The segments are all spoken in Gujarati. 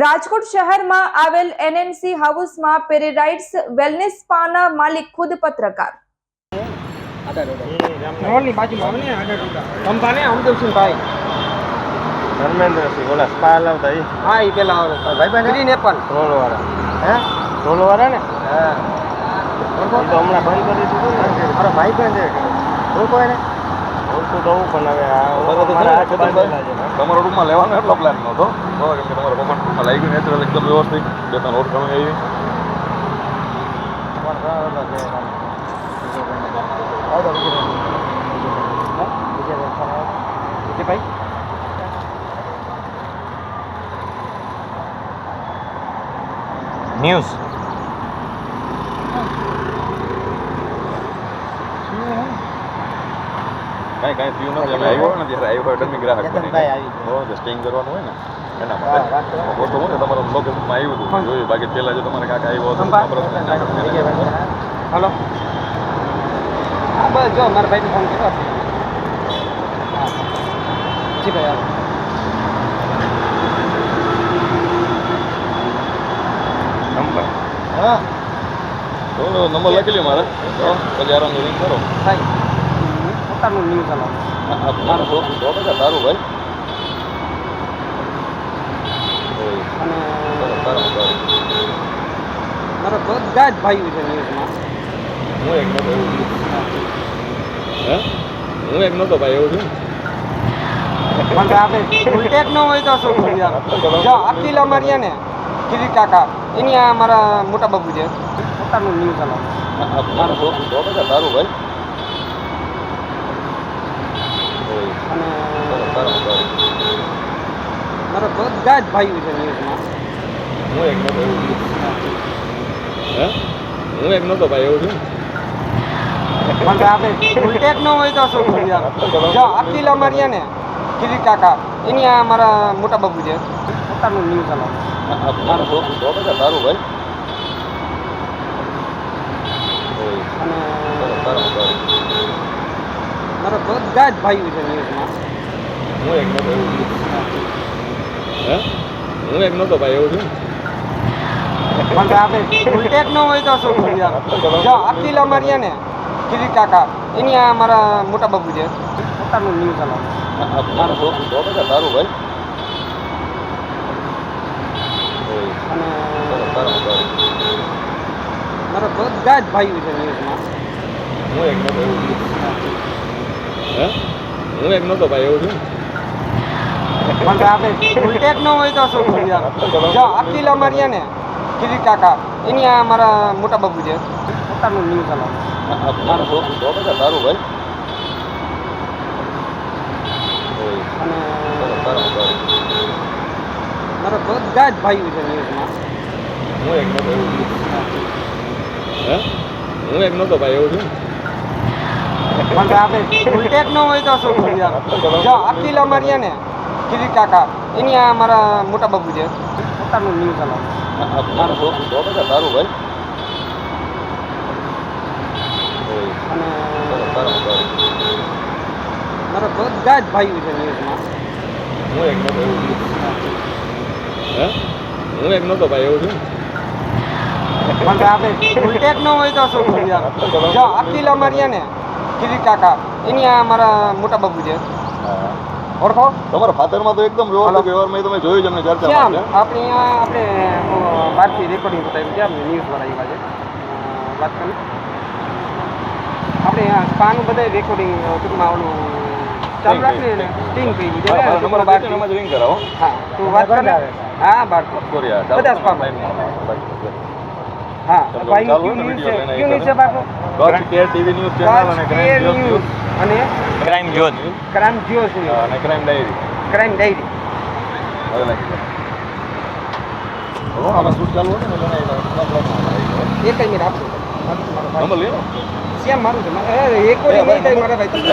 રાજકોટ શહેરમાં આવેલ એનએનસી હાઉસમાં પેરેડાઇટ્સ વેલનેસ સ્પાના માલિક ખુદ પત્રકાર રોડની બાજુમાં આવે ને આગળ કંપાને અમદુલસિંહભાઈ ધર્મેન્દ્રસિંહ ઓલા સ્પા લાવતા એ હા એ પેલા ભાઈ ગ્રીન એપલ રોલવાળા હે રોલવાળા ને હા એ તો હમણાં બંધ કરી દીધું ને મારો ભાઈ પણ છે ઓળખો એને ઓળખું તો હું પણ હવે તમારા રૂમમાં લેવાનો એટલો પ્લાન નહોતો બરાબર, કેમ કે તમારા પપ્પાના રૂમમાં લાગી ગયું નેચરલ એકદમ વ્યવસ્થિત બે ત્રણ ઓળખાણ આવી ભાઈ ન્યૂઝ કાંઈ થયું નથી. અમે આવ્યો ને ત્યારે આવ્યો ડમી ગ્રાહક સ્ટેઇંગ કરવાનું હોય ને એના માટે વસ્તુ હોય ને તમારા લોકેશનમાં આવ્યું હતું જોયું. બાકી પહેલાં જો તમારે કાંઈક આવ્યો હતો હલો હા બસ જો મારા ભાઈને ફોન કર્યો જી ભાઈ આવો નંબર હા નંબર લખી લ્યો મારે તો પછી આરામથી રિંગ કરો. ભાઈ પોતાનું ન્યૂઝ હલાવો મારું 100% સારું ભાઈ. અને સારું મારા બધા જ ભાઈઓ છે ન્યૂઝમાં હું એક નહોતો એવું છું. હે હું એક નહોતો ભાઈ એવું છું. પણ આપણે ફૂલટેક ન હોય તો શું કરું યાર જો અકીલ અમારી ને કિરીટ કાકા એની આ મારા મોટા બાબુ છે પોતાનું ન્યૂઝ હલાવો મારું 100% સારું ભાઈ. અને સારું મારા બધા જ ભાઈઓ છે ન્યૂઝમાં હું એક નહોતો એવું છું. હે હું એક નહોતો ભાઈ એવું છું. પણ આપણે ફૂલટેક ન હોય તો શું કરું યાર જો અકીલ અમારી ને કિરીટ કાકા એની આ મારા મોટા બાબુ છે પોતાનું ન્યૂઝ હલાવો મારું 100% સારું ભાઈ. અને સારું મારા બધા જ ભાઈઓ છે ન્યૂઝમાં હું એક નહોતો એવું છું. હે હું એક નહોતો ભાઈ એવું છું. પણ આપણે ફૂલટેક ન હોય તો શું કરું યાર જો અકીલ અમારી ને કિરીટ કાકા એની આ મારા મોટા બાબુ છે પોતાનું ન્યૂઝ હલાવો મારું 100% સારું ભાઈ. અને સારું મારા બધા જ ભાઈઓ છે ન્યૂઝમાં હું એક નહોતો એવું છું. હે હું એક નહોતો ભાઈ એવું છું. પણ આપણે ફૂલટેક ન હોય તો શું કરું યાર જો અકીલ અમારી ને કિરીટ કાકા એની આ મારા મોટા બાબુ છે પોતાનું ન્યૂઝ હલાવો મારું 100% સારું ભાઈ. અને સારું મારા બધા જ ભાઈઓ છે ન્યૂઝમાં હું એક નહોતો એવું છું. હે હું એક નહોતો ભાઈ એવું છું. પણ આપણે ફૂલટેક ન હોય તો શું કરું યાર જો અકીલ અમારી ને કિરીટ કાકા એની આ મારા મોટા બાબુ છે પોતાનું ન્યૂઝ હલાવો મારું 100% સારું ભાઈ. અને સારું મારા બધા જ ભાઈઓ છે ન્યૂઝમાં હું એક નહોતો એવું છું. હે હું એક નહોતો ભાઈ એવું છું. પણ આપણે ફૂલટેક ન હોય તો શું કરું યાર જો અકીલ અમારી ને કિરીટ કાકા એની આ મારા મોટા બાબુ છે ઓળખો તમારા ફાધરમાં તો એકદમ વ્યવહાર વ્યવહારમાં તમે જોયું જ અમને ચર્ચા ક્યાં આપણે અહીંયા આપણે બહારથી રેકોર્ડિંગ બતાવ્યું છે આપણે ન્યૂઝવાળા એવા છે વાત કરી આપણે અહીંયા સ્પાનું બધા રેકોર્ડિંગ ટૂંકમાં ઓલું ચાલુ રાખીને સ્ટિંગ થઈ ગયું છે તમારા બાકી રિંગ કરાવો. હા તું વાત કર હા બાર બધા સ્પા હા ભાઈ ન્યૂઝ છે બાપુ ટીવી ન્યૂઝ ચેનલ અને ક્રાઇમ ન્યૂઝ અને ક્રાઇમ જ્યોત ક્રાઇમ જ્યોત અને ક્રાઇમ ડાયરી ક્રાઇમ ડાયરી હવે નાખી દો. આમાં શૂટ ચાલુ હોય ને એક મિનિટ આપો નંબર લે શ્યામ મારું છે રેકોર્ડિંગ નહીં થાય મારા ભાઈ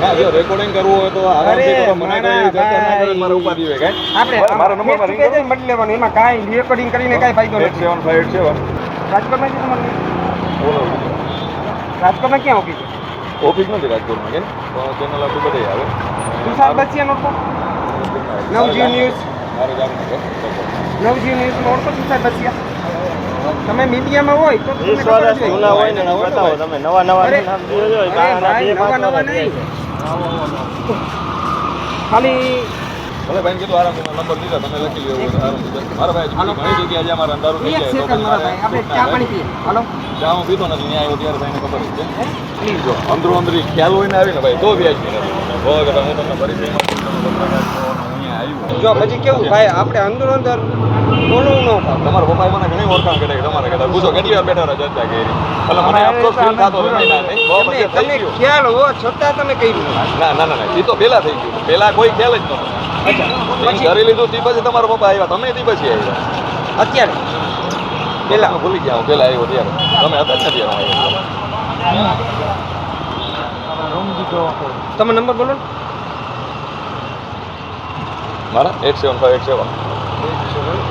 હા જો રેકોર્ડિંગ કરવું હોય તો આરામથી કરો. મને કઈ ચર્ચા ના કરે મારે ઉપાધિ હોય કાંઈ આપણે મારા નંબરમાં રિંગ કરો. મળી લેવાનું એમાં કાંઈ રેકોર્ડિંગ કરીને કાંઈ ફાયદો નથી 8757 રાજકોટમાં છે તમારું બોલો રાજકોટમાં ક્યાં ઓફિસ છે ઓફિસ નથી રાજકોટમાં કેમ ચેનલ આપણી બધે આવે તુષાર બસિયા નો નવજીવન ન્યૂઝ મારે જામનગર નવજી ન્યૂઝમાં ઓળખો છો સાહેબ બસિયા તમે મીડિયામાં હોય તો તમને 20 ખબર વર્ષ જ જૂના હોય ને હોય. બતાવો તમે નવા નવા અરે, નામ જોજો અરે ભાઈ, નવા નવા નહીં. ખાલી ભલે ભાઈ કીધું આરામથી નંબર દીધા તમે લખી લ્યો એવું હોય તો આરામથી. મારા ભાઈ ઘણી જગ્યાએ જ્યાં મારા અંધારું થઈ એક જાય તો સેકન્ડ મારા ભાઈ આપણે ચા પાણી પીએ હાલો ચા હું પીતો નથી ત્યાં આવ્યો ત્યારે ભાઈને ખબર જ છે જો અંદરો અંદરી ખ્યાલ હોય ને આવીને ભાઈ તો વ્યાજબી નથી હોય કે હું તમને પરિચયમાં પૂછું, તમે પત્રકાર છો અને હું અહીંયા આવ્યો જો પછી કેવું ભાઈ આપણે અંદર અંદર બોલવું ન થાય તમારા પપ્પાએ મને ઘણી ઓળખાણ કરી તમારે કહેતા પૂછો કેટલી વાર બેઠા રહ્યા ચર્ચા કરી એટલે મને અફસોસ ફીલ થતો હતો નહીં, ના નહીં બહુ તમે બધે થઈ તમે ગયું. ખ્યાલ હોવા છતાં તમે કહ્યું ના ના ના એ તો પહેલા થઈ ગયું પહેલા કોઈ ખ્યાલ જ નહોતો અચ્છા પછી કરી લીધું તે પછી તમારા પપ્પા આવ્યા તમે તે પછી આવ્યા અત્યારે પેલા ભૂલી ગયા હું પેલા આવ્યો ત્યારે તમે હતા જ નથી તમે નંબર બોલો ને. મારા 87587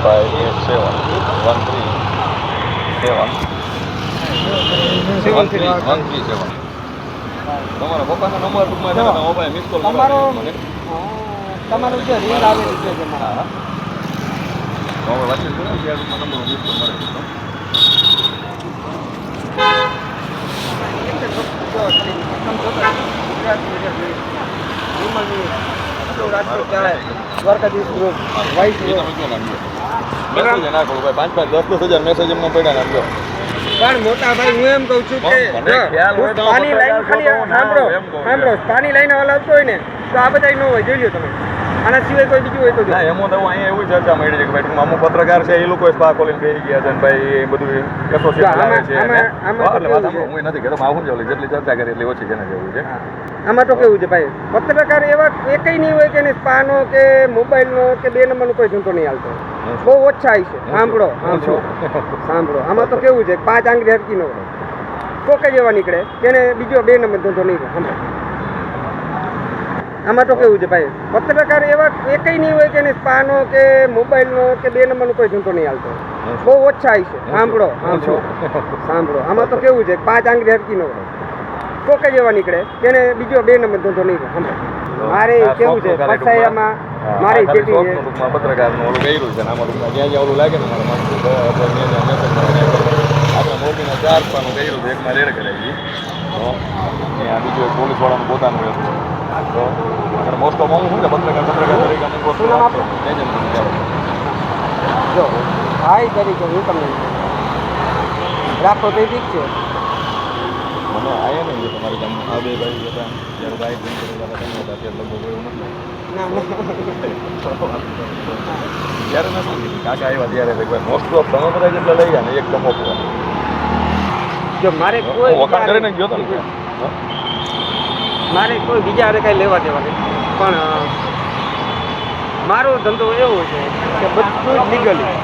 587 137 તમારા પપ્પાનો નંબર ટૂંકમાં તમારા મોબાઈલ મિસ કોલ તમારો મને તમારું જે રીલ આવેલી છે જે મારા હા હવે વાંચી લો ને ત્યાં ટૂંકમાં નંબર મિસ કોલ મારે દ્વારકાધીશ ગ્રુપ વાઇસ એ તમે ક્યાં નાખ્યો મેસેજ ના કરું ભાઈ 5-10 હજાર મેસેજ એમનો પડ્યા નાખ્યો પણ મોટા ભાઈ હું એમ કહું છું કે મને ખ્યાલ હોય તો પાણી લાઈન ખાલી સાંભળો એમ કહું છું. સાંભળો પાણી લાઈન હલાવતો હોય ને તો આ બધા ન હોય જોઈ લો તમે આના સિવાય કોઈ બીજું હોય તો ના જો. એમાં તો અહીંયા એવી ચર્ચા મળી છે કે ભાઈ ટૂંકમાં અમુક પત્રકાર છે એ લોકો સ્પા ખોલીને બેસી ગયા છે અને ભાઈ એ બધું એસોસિએટ લાવે છે અને આમાં તો એટલે વાત કેવું સાંભળો, હું એ નથી કહેતો માવું જવું જેટલી ચર્ચા કરી એટલી ઓછી કેને જેવું છે આમાં તો કેવું છે ભાઈ પત્રકાર એવા એકય નહીં હોય કે એને સ્પાનો કે મોબાઈલનો કે 2 નંબરનો કોઈ ધંધો નહીં હાલતો બહુ ઓછા છે સાંભળો સાંભળો સાંભળો આમાં તો કેવું છે 5 આંગળી હરકી નો કોક જ એવા નીકળે કે એને બીજો 2 નંબર ધંધો નહીં હોય. સાંભળો આમાં તો કેવું છે ભાઈ પત્રકાર એવા એકય નહીં હોય કે એને સ્પાનો કે મોબાઈલનો કે 2 નંબરનો કોઈ ધંધો નહીં હાલતો બહુ ઓછા છે સાંભળો સાંભળો સાંભળો આમાં તો કેવું છે 5 આંગળી હરકી નો કોક જ એવા નીકળે કે એને બીજો 2 નંબર ધંધો નહીં હોય. સાંભળો મારે કેવું છે પસાયામાં મારી ખાલી ખેતી છે શોખનું ટૂંકમાં પત્રકારનું ઓલું કર્યું છે ને આમાં ટૂંકમાં જ્યાં જ્યાં ઓલું લાગે ને મારા માણસો આપણે મોરબીના 4 પાનું કર્યું છે એકમાં રેડ કરાવી તો ત્યાં બીજું એક પોલીસવાળાનું પોતાનું હતું તો અને મોસ્ટ ઓફ હું શું છે પત્રકાર તરીકે અમુક વસ્તુ શું નામ આપનું? જો ભાઈ તરીકે હું તમને રાખો તો ઠીક છે મને આયા નહીં છે તમારી ગામમાં આ બે ભાઈ હતા ત્યારે ભાઈ બંધ કરેલા હતા તમે હતા ત્યારે લગભગ એવું નથી ના ત્યારે મેં શું કીધું કાકા આવ્યા ત્યારે ભાઈ મોસ્ટ ઓફ તમે બધા જેટલા લઈ ગયા ને એક તમો જો મારે કોઈ હું વખાણ કરીને ગયો હતો ને મારે કોઈ બીજા હારે કાંઈ લેવા દેવા નહીં પણ મારો ધંધો એવો છે કે બધું જ લીગલી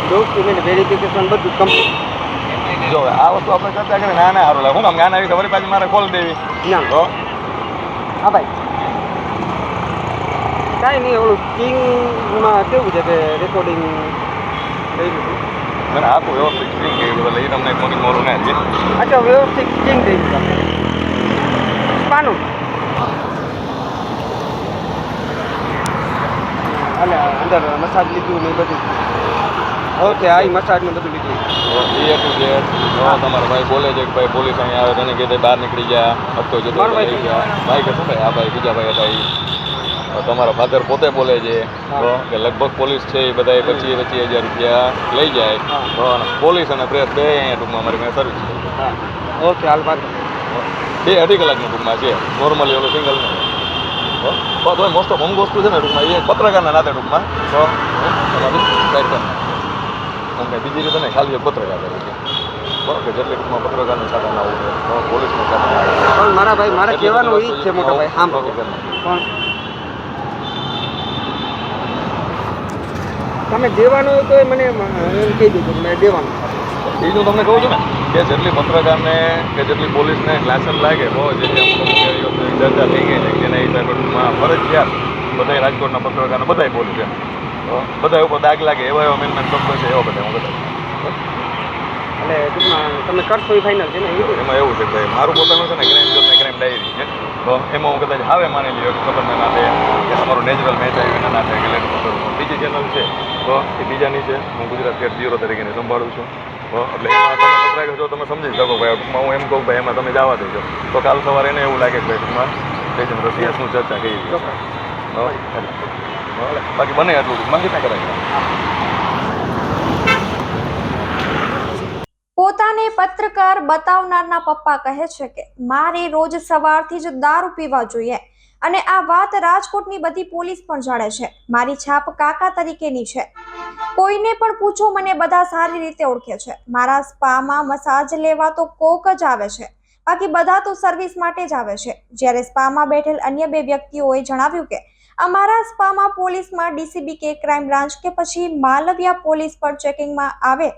ડોક્યુમેન્ટ વેરિફિકેશન બધું કમ્પ્લીટ જો હવે આ વસ્તુ આપણે ચર્ચા કરીએ ના ના સારું લાગે હું કામ જ્ઞાન આવી ખબર પાછી મારે ખોલી દેવી ના તો હા ભાઈ કાંઈ નહીં ઓલું કિંગમાં કેવું છે કે રેકોર્ડિંગ થઈ ગયું મને આખું વ્યવસ્થિત સ્ક્રીન કહી એટલે એ તમને એક મગજ મોરું ના છે અચ્છા વ્યવસ્થિત કિંગ થઈ ગયું પાનું અને અંદર મસાજ લીધું ને એ બધું ઓકે આ મસાજ ને બધું લીધું એ ટુ ઝેડ તમારા ભાઈ બોલે છે કે ભાઈ પોલીસ અહીંયા આવે તેને કીધે બહાર નીકળી ગયા હપ્તો જતો મારો ભાઈ લઈ ગયા ભાઈ કે શું ભાઈ આ ભાઈ બીજા ભાઈ હતા એ તમારા ફાધર પોતે બોલે છે તો કે લગભગ પોલીસ છે એ બધા 25,000 રૂપિયા લઈ જાય તો અને પોલીસ અને પ્રેસ બે અહીંયા ટૂંકમાં મારી મેં સર્વિસ કરી હા ઓકે હાલ વાત 2-2.5 કલાકનું ટૂંકમાં છે નોર્મલી ઓલું સિંગલ નહીં તો મોસ્ટ ઓફ અમુક વસ્તુ છે ને ટૂંકમાં એ પત્રકારના નાતે ટૂંકમાં તો તમારી સાઈડ કરી અમને બીજી રીતે નહીં ખાલી એક પત્રકાર તરીકે બરાબર કે જેટલી ટૂંકમાં પત્રકારની સાથે ના આવું તો પોલીસની સાથે ના આવું પણ મારા ભાઈ મારે કહેવાનું એ જ છે મોટા ભાઈ હા પણ તમે દેવાનું હોય તો એ મને એમ કહી દીધું કે મેં દેવાનું એ જ હું તમને કહું છું ને કે જેટલી પત્રકારને કે જેટલી પોલીસને લાયસન્સ લાગે તો જે ચર્ચા થઈ ગઈ છે કે એના હિસાબે ટૂંકમાં ફરજિયાત બધા રાજકોટના પત્રકારને બધાય બોલું છે તો બધા ઉપર દાગ લાગે એવા એવા મેન શબ્દો છે એવા બધા હું બધા એટલે ટૂંકમાં તમે કરશો એ ફાઇનલ છે ને એ એમાં એવું છે કે ભાઈ મારું પોતાનું છે ને ક્રાઇમ જોત ને ક્રાઇમ ડાયરી છે તો એમાં હું કદાચ હવે માની લ્યો કે ખબર ના નાતે તમારો નેચરલ મેચ આવી એના ના થાય એટલે કરું છું. બીજી ચેનલ છે તો એ બીજાની છે, હું ગુજરાત કેટ બ્યુરો તરીકેની સંભાળું છું. તો એટલે એમાં તમે સબસ્ક્રાઈબ જો તમે સમજી શકો ભાઈ ટૂંકમાં હું એમ કહું ભાઈ એમાં તમે જવા દેજો તો કાલ સવારે એને એવું લાગે કે ભાઈ ટૂંકમાં જયચંદ્ર રસિયા શું ચર્ચા કરી છે. બાકી બને એટલું ટૂંકમાં કેટલા કરાય. પોતાને પત્રકાર બતાવનારના પપ્પા કહે છે કે મારે રોજ સવારથી જ દારૂ પીવા જોઈએ અને આ વાત રાજકોટની બધી પોલીસ પણ જાણે છે. મારી છાપ કાકા તરીકેની છે. કોઈને પણ પૂછો, મને બધા સારી રીતે ઓળખે છે. મારા સ્પામાં મસાજ લેવા તો કોક જ આવે છે, બાકી બધા તો સર્વિસ માટે જ આવે છે. જ્યારે સ્પામાં બેઠેલ અન્ય બે વ્યક્તિઓએ જણાવ્યું કે અમારા સ્પામાં પોલીસમાં ડીસીબી કે ક્રાઇમ બ્રાન્ચ કે પછી માલવિયા પોલીસ પર ચેકિંગમાં આવે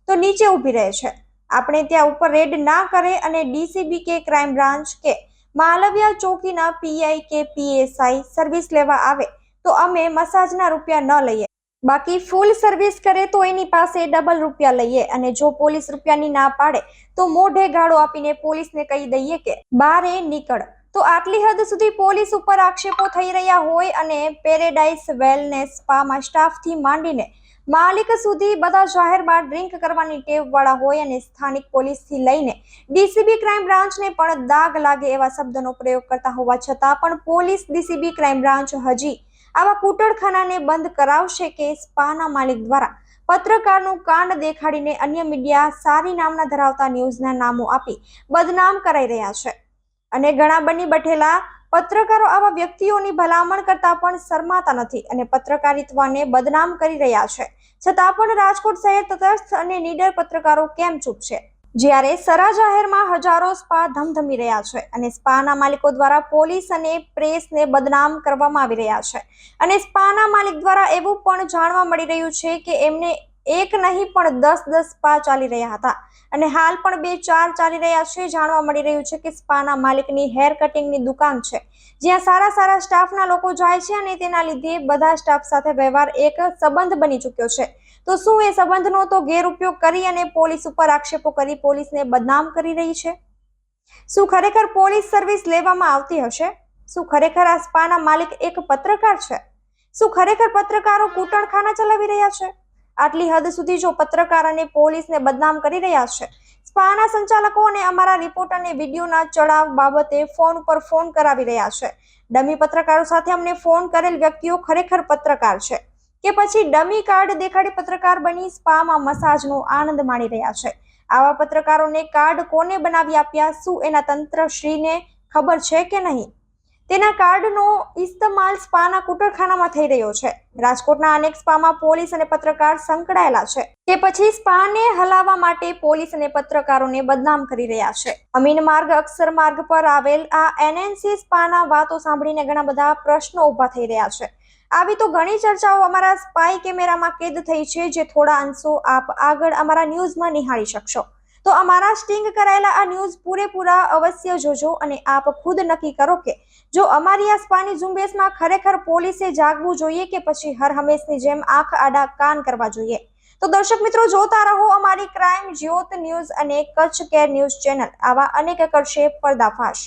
તો નીચે ઊભી રહે છે. આપણે ત્યાં ઉપર રેડ ના કરે અને ડીસીબી કે ક્રાઇમ બ્રાન્ચ કે માલવિયા ચોકીના પીઆઈ કે પીએસઆઈ સર્વિસ લેવા આવે તો અમે મસાજના રૂપિયા ન લઈએ, બાકી ફૂલ સર્વિસ કરે તો એની પાસે ડબલ રૂપિયા લઈએ અને જો પોલીસ રૂપિયાની ના પાડે તો મોઢે ગાળો આપીને પોલીસને કહી દઈએ કે બારે નીકળ. તો આટલી હદ સુધી પોલીસ ઉપર આક્ષેપો થઈ રહ્યા હોય અને પેરેડાઇઝ વેલનેસ સ્પામાં સ્ટાફથી માંડીને માલિક સુધી બધા જાહેરમાં ડ્રિંક કરવાની ટેવ વાળા હોય અને સ્થાનિક પોલીસથી લઈને ડીસીબી ક્રાઇમ બ્રાન્ચને પણ દાગ લાગે એવા શબ્દનો પ્રયોગ કરતા હોવા છતાં પણ પોલીસ ડીસીબી ક્રાઇમ બ્રાન્ચ હજી આવા કૂટણખાનાને બંધ કરાવશે કે સ્પાના માલિક દ્વારા પત્રકારનું કાંડ દેખાડીને અન્ય મીડિયા સારી નામના ધરાવતા ન્યૂઝના નામો આપી બદનામ કરાઈ રહ્યા છે અને ઘણા બની બેઠેલા પત્રકારો આવા વ્યક્તિઓની ભલામણ કરતા પણ શરમાતા નથી અને પત્રકારિત્વને બદનામ કરી રહ્યા છે. છતાં પણ રાજકોટ શહેર તટસ્થ અને નીડર પત્રકારો કેમ ચૂપ છે, જ્યારે સરા જાહેરમાં હજારો સ્પા ધમધમી રહ્યા છે અને સ્પાના માલિકો દ્વારા પોલીસ અને પ્રેસને બદનામ કરવામાં આવી રહ્યા છે અને સ્પાના માલિક દ્વારા એવું પણ જાણવા મળી રહ્યું છે કે એમને એક નહીં પણ 10 સ્પા ચાલી રહ્યા હતા અને હાલ પણ 2-4 ચાલી રહ્યા છે. જાણવા મળી રહ્યું છે કે સ્પાના માલિકની હેર કટિંગની દુકાન છે જ્યાં સારા સ્ટાફના લોકો જાય છે અને તેના લીધે બધા સ્ટાફ સાથે વ્યવહાર એક સંબંધ બની ચૂક્યો છે. તો શું એ સંબંધનો તો ગેરઉપયોગ કરી અને પોલીસ ઉપર આક્ષેપો કરી પોલીસને બદનામ કરી રહી છે? શું ખરેખર પોલીસ સર્વિસ લેવામાં આવતી હશે? શું ખરેખર આ સ્પાના માલિક એક પત્રકાર છે? શું ખરેખર પત્રકારો કૂટણખાના ચલાવી રહ્યા છે? આટલી હદ સુધી જો પત્રકાર અને પોલીસને બદનામ કરી રહ્યા છે, સ્પાના સંચાલકો અને અમારા રિપોર્ટરને વિડીયોના ચડાવ બાબતે ફોન પર ફોન કરાવી રહ્યા છે. ડમી પત્રકારો સાથે અમને ફોન કરેલ વ્યક્તિઓ ખરેખર પત્રકાર છે કે પછી ડમી કાર્ડ દેખાડી પત્રકાર બની સ્પામાં મસાજનો આનંદ માણી રહ્યા છે? આવા પત્રકારોને કાર્ડ કોને બનાવી આપ્યા? શું એના તંત્રશ્રીને ખબર છે કે નહીં? તેના કાર્ડનો ઇસ્તેમાલ સ્પાના કૂટણખાનામાં થઈ રહ્યો છે. રાજકોટના અનેક સ્પામાં પોલીસ અને પત્રકાર સંકળાયેલા છે કે પછી સ્પાને હલાવવા માટે પોલીસ અને પત્રકારોને બદનામ કરી રહ્યા છે. અમીન માર્ગ અક્ષર માર્ગ પર આવેલ આ એનએનસી સ્પાના વાતો સાંભળીને ઘણા બધા પ્રશ્નો ઉભા થઈ રહ્યા છે. આવી તો ઘણી ચર્ચાઓ અમારા સ્પાય કેમેરામાં કેદ થઈ છે, જે થોડા અંશો આપ આગળ અમારા ન્યૂઝમાં નિહાળી શકશો. તો અમારા સ્ટિંગ કરાયેલા આ ન્યૂઝ પૂરેપૂરા અવશ્ય જોજો અને આપ ખુદ નક્કી કરો કે જો અમારી આ સ્પાની ઝુંબેશમાં ખરેખર પોલીસે જાગવું જોઈએ કે પછી હર હંમેશની જેમ આંખ આડા કાન કરવા જોઈએ. તો દર્શક મિત્રો, જોતા રહો અમારી ક્રાઇમ જ્યોત ન્યૂઝ અને કચ્છ કેર ન્યૂઝ ચેનલ. આવા અનેક કરશે પર્દાફાશ.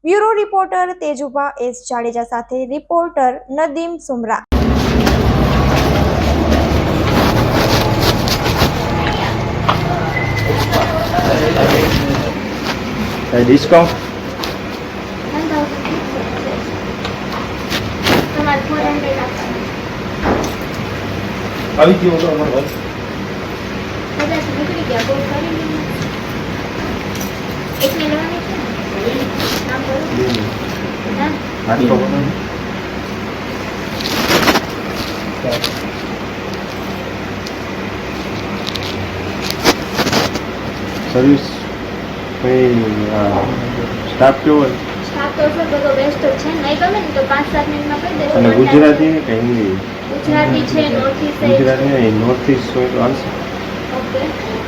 Bureau reporter Tejubha S Jadeja સાથે રિપોર્ટર નદીમ સુમરા. ડિસ્કાઉન્ટ આવી ગયો તો અમારો કદાચ નીકળી ગયા બહુ કરી લીધું એકને લેવાની છે ને નામ બોલો ના આની ખબર સર્વિસ સ્ટાફ કેવો સ્ટાફ તો સર બધો બેસ્ટ જ છે. નહીં ગમે ને તો 5-7 મિનિટમાં કહી દેશો. અને ગુજરાતી કે હિન્દી? ગુજરાતી છે, નોર્થ ઈસ્ટ ગુજરાતી નહીં, નોર્થ ઈસ્ટ હોય તો હાલશે. ઓકે,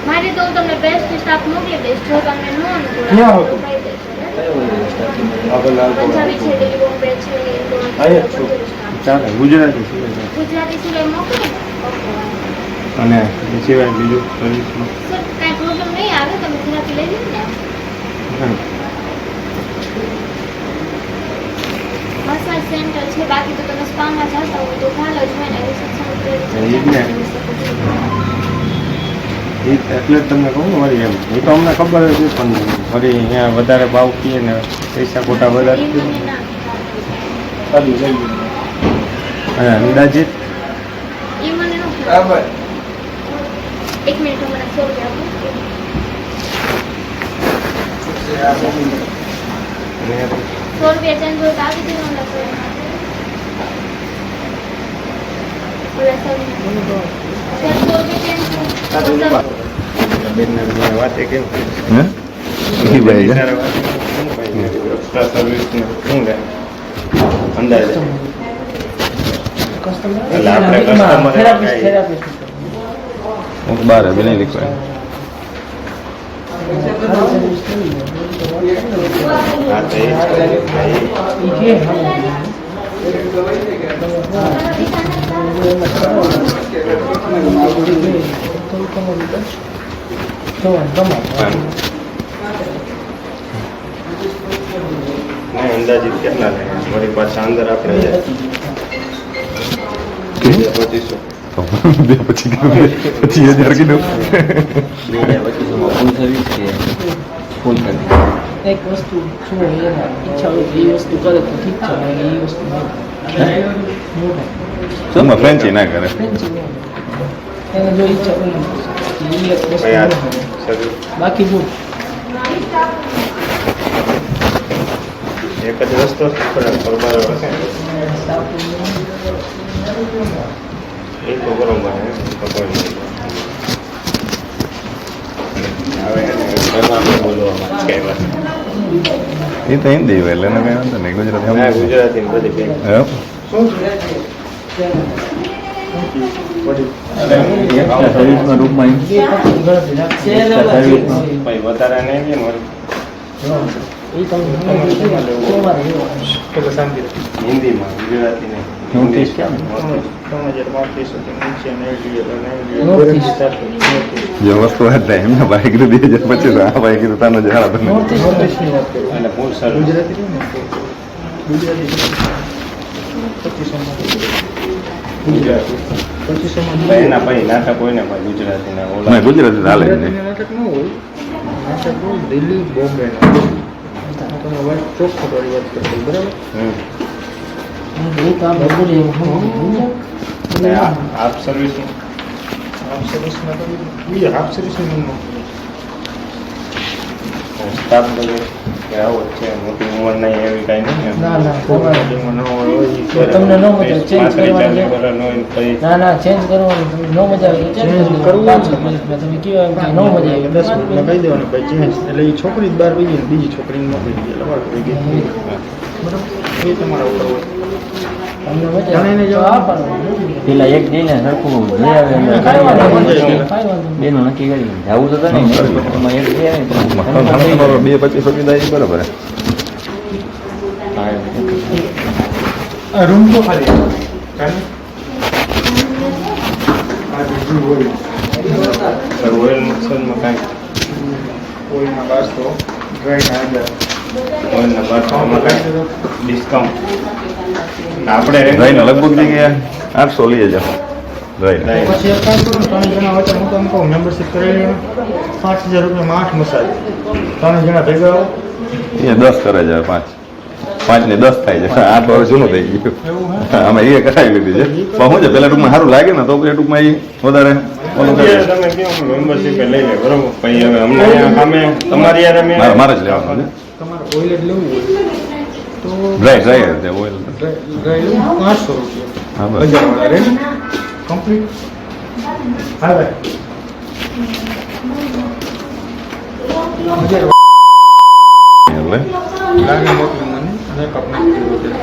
મારે તો હું તમને બેસ્ટ સ્ટાફ મોકલી દઈશ. જો તમને ન અનુકૂળ ક્યાં આવે તો હતો? કહી દેશો. આગળ પંજાબી છે, દિલ્હી બોમ્બે છે, અહીંયા જ છું. ચાલે, ગુજરાતી સિવાય ગુજરાતી સિવાય મોકલે. અને એ સિવાય બીજું સર્વિસમાં સર કાંઈ પ્રોબ્લેમ નહીં આવે, તમે થેરાપી લઈ લો ને. મસાજ સેન્ટર છે, બાકી તો તમે કામમાં જતા હોય તો ખ્યાલ જ હોય ને રિસેપ્શન એ જ ને. એટલે જ તમને કહું ને વળી એમ એ તો અમને ખબર જ છે પણ વળી અહીંયા વધારે ભાવ કીએ ને પૈસા ખોટા બધા એ મને ના અને અંદાજિત એ મને ન બરાબર. એક મિનિટ હું મને 100 રૂપિયા આપું અને 100 રૂપિયા ચેન્જ હોય તો આપી દેજો ને 100 રૂપિયા બેનને વાત એ કેમ હે ઈ ભાઈ છે. એક્સ્ટ્રા સર્વિસ ને શું લે અંદાજે એટલે આપણે કસ્ટમર હું તો બહાર બી નહીં લીખવાય હા તો એ નહીં અંદાજિત કેટલા લે વળી પાછા અંદર આપણે 2500 બે પછી કીધું 25,000 કીધું એક વસ્તુ શું હોય એના ઈચ્છા હોય તો એ વસ્તુ કરે તો ઠીક છે અને એ વસ્તુ શું ફ્રેન્ચી ના કરે એને જો ઈચ્છા હોય એ એક વસ્તુ ભાઈ આ ન કરે. સર્વિસ બાકી જો એક જ રસ્તો પરબાર હશે એ તો બરોબર હે તો કોઈ નહીં હવે એને ઘરમાં બોલવામાં કઈ વાત એ તો હિન્દી હોય એટલે એને કઈ વાંધો નહીં ગુજરાતી હા ગુજરાતી ને બધી બેન સર્વિસના રૂપમાં ભાઈ વધારે નહીં ને વળી એ તમને સોમવારે હિન્દીમાં ગુજરાતી નહીં નોટિસ કેમ જે વસ્તુ હતા એમના ભાઈ કીધું 2025 આ ભાઈ કીધું તાનો જણા બને અને ફૂલ સર્વિસ એના ભાઈ નાટક હોય ને ભાઈ ગુજરાતી ના ઓલા ના ગુજરાતી તો હાલે જ નહીં નાટક ન હોય નાટક હોય દિલ્હી બોમ્બે તમે વાત ચોખ્ખો કરી વાત કરશો બરાબર હમ. એ કામ બોલી અને હાફ સર્વિસ હાફ સર્વિસમાં તો બીજા હાફ સર્વિસમાં સ્ટાફ બધો કે આવો જ છે મોટી ઉંમર નહીં એવી કાંઈ નહીં ના ના તમારે ન હોય તો તમને ન મજા ચેન્જ 35-40 કરવાની વર્ષ નો હોય ને પછી ના ના ચેન્જ કરવાની તમને ન મજા આવે ચેન્જ કરવું 500 મિનિટમાં તમે કયો એમ કે ન મજા આવે 10 મિનિટમાં કહી દેવાનું ભાઈ ચેન્જ એટલે એ છોકરી જ બહાર વહી ગઈ ને બીજી છોકરીને મોકલી દઈએ એટલે વાત થઈ ગઈ બરાબર એ તમારા ઉપર હોય તમને મજા જાણીને આવે તો જવાનું. આપવાનું પેલા એક જઈને સરખું લઈ આવે એટલે કાંઈ વાંધો કાંઈ નહીં. વાંધો કાંઈ વાંધો નહીં. બેનું નક્કી કરી જવું તો કરે ને એમાં એક લઈ આવે તમારો 225 રૂપિયા થાય બરાબર રૂમ તો ખાલી આ બીજું હોય રોયલ મકસદમાં કાંઈ કોઈના બાસ તો ડ્રાઈન હાજર ઓઇલના બાથરૂમમાં કાંઈ ડિસ્કાઉન્ટ આપણે રહીને લગભગ જગ્યાએ 800 લઈ જાઓ રહીને પછી એક કામ કરું 3 જણા હોય તો હું તમને કહું મેમ્બરશીપ કરાવી લો 5000 રૂપિયામાં 8 મસાજ 3 જણા ભેગા આવો એ 10 કરે છે 5 ને 10 થાય છે આ તો હવે જૂનું થઈ ગયું આમાં એ કરાવી લીધી છે પણ શું છે પેલા ટૂંકમાં સારું લાગે ને તો પછી ટૂંકમાં એ વધારે ઓલું કરે તમે કહો મેમ્બરશીપ લઈ લે બરોબર પછી હવે અમને અહીંયા સામે તમારી યાર અમે મારે જ લેવાનું છે તમારે ઓઇલ જ લેવું હોય તો ડ્રાય તે ઓઇલ ડ્રાય લેવું 500 રૂપિયા હા બસ બજારવાળા રેડી કમ્પ્લીટ હા ભાઈ એટલે લાગે મોકલું મને અને કપ નાખી દીધું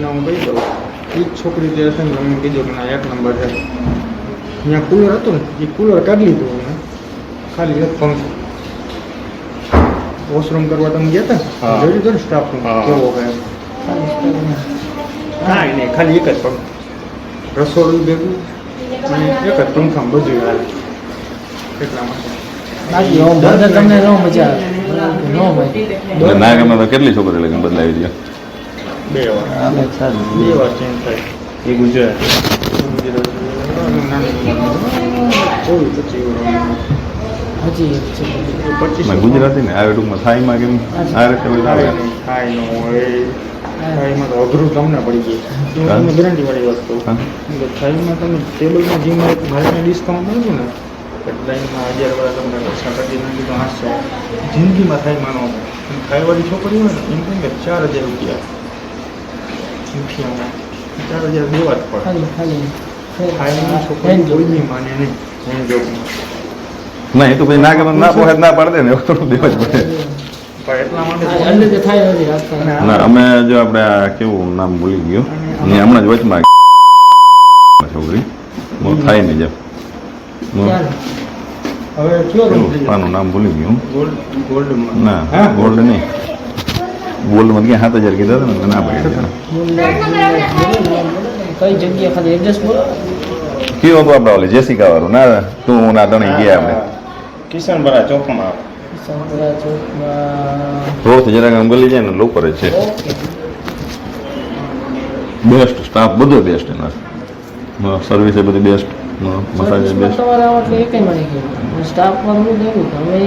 હું કહી દઉં એ જ છોકરી જે હશે ને તમે કીધું કે ના 1 નંબર છે અહીંયા કુલર હતું ને એ કુલર કાઢી લીધું અમે ખાલી એક પંખો વોશરૂમ કરવા તમે ગયા હતા હા. ને જોયું હતું ને સ્ટાફ રૂમ હા. કેવો હોય એમ. કાંઈ નહીં ખાલી એક જ પંખો રસોડું ભેગું અને એક જ પંખામાં બધું હાલે એટલા માટે બાકી આમ બંધ તમને ન મજા આવે ન હોય એટલે ના ગમે તો કેટલી છોકરી લગન બદલાવી દે? 2 વાર આ સારું 2 વાર ચેન્જ થાય. એ ગુજરાતી હજી એક છે મેં ગુજરાતી ને આવે ટૂંકમાં થાઈમાં કેમ આ રીતે બધું આવે? થાય ન હોય થાઈમાં તો અઘરું તમને પડી ગયું. હું તમને ગેરંટી વાળી વાત કહું હા. કે થાઈમાં તમે ટેબલમાં જે મારે ડિસ્કાઉન્ટ મળ્યું ને લાઈનમાં 1000 વાળા તમને ઓછા કરી નાખી તો 800 જિંદગીમાં થાઈમાં ન હોય. થાઈવાળી છોકરી હોય ને એમ કહે કે 4000 રૂપિયા મુઠિયામાં 4000 દેવા જ પડે. ખાલી ખાલી થાઈની છોકરી કોઈની માને નહીં હેન્ડ જોબમાં. ના એ તો ભાઈ ના ગમે ના પોહે ના પાડે ને એવું થોડું દેવા જ પડે. પણ એટલા માટે અંદર જે થાય નથી રાખતા ના અમે જો આપણે આ કેવું નામ ભૂલી ગયું ને હમણાં જ વચમાં છોકરી હું થાય ને જેમ ચાલો હવે કયો રૂમ થઈ પાનું નામ ભૂલી ગયું ગોલ્ડમાં ના ગોલ્ડ નહીં ગોલ્ડમાં ક્યાં 7000 કીધા હતા ને ના પાડી કઈ જગ્યા ખાલી એડ્રેસ બોલો કયો હતું આપણે ઓલે જેસિકા વાળું ના તું ના દણી ગયા આપણે કિશનબરા ચોકમાં આવે. સંતરા ચોકમાં રોડથી જરાક આમ ગલી જાય ને લોકો જ છે બેસ્ટ સ્ટાફ બધો બેસ્ટ એના સર્વિસ એ બધી બેસ્ટ મસાજ સર્વિસમાં બેસ્ટ તમારે આવો એટલે એકઈ મળી ગયું સ્ટાફમાં હું દેવું કે હવે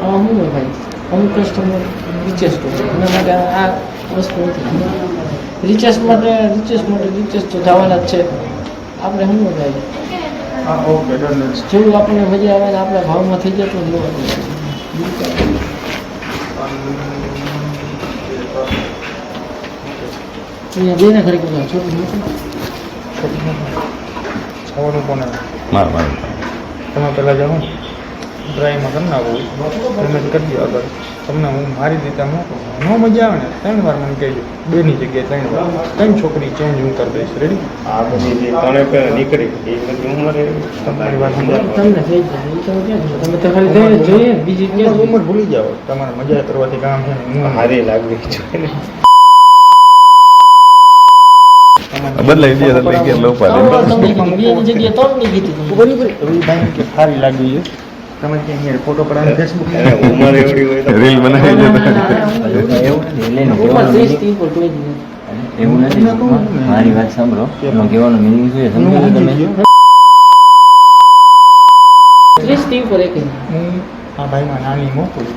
આમાં શું હોય ભાઈ અમુક કસ્ટમર રિચેસ્ટ હોય એના માટે આ વસ્તુ નથી રિચેસ્ટ માટે રિચેસ્ટ તો જવાના જ છે આપણે શું થાય હા ઓકે ડન. જેવું આપણને મજા આવે ને આપણા ભાવમાં થઈ જતું જ અહીંયા બેને ખરી કહ્યું છોટું ખાવાનું કોને માર માર તમે પહેલાં જાણો ડ્રાઈમાં કરી નાખું પેમેન્ટ કરી દો આગળ તમને હું મારી રીતે મૂકું ન મજા આવે ને 3 વાર મને કહેજો 2ની જગ્યાએ 3 વાર 3 છોકરી ચેન્જ હું કરી દઈશ. રેડી? આ બધી જે 3 પેલા નીકળી એ બધી ઉંમરે તમારી વાત સમજાવો. તમને થઈ જાય એ તમે ક્યાં છો? તમે તો ખાલી જોઈએ બીજી ક્યાં ઉંમર ભૂલી જાઓ. તમારે મજા કરવાથી કામ છે ને હું હારી લાગવી છે બદલાઈ દે એટલે કે લો પાડે તમને બીજી જગ્યાએ ત્રણની કીધી તમે. બરાબર હવે ભાઈ કે સારી લાગવી છે તમે ક્યાં અહીંયા ફોટો પડાવી ફેસબુક ઉંમર એવડી હોય રીલ બનાવી દે એવું નથી લઈને ઉપર કહેવાનું 30 થી ઉપર કોઈ જ નહીં. એવું નથી મારી વાત સાંભળો એમાં કહેવાનો મિનિંગ શું છે સમજો છો તમે 30 થી ઉપર એક હું આ ભાઈમાં નાની મોકલું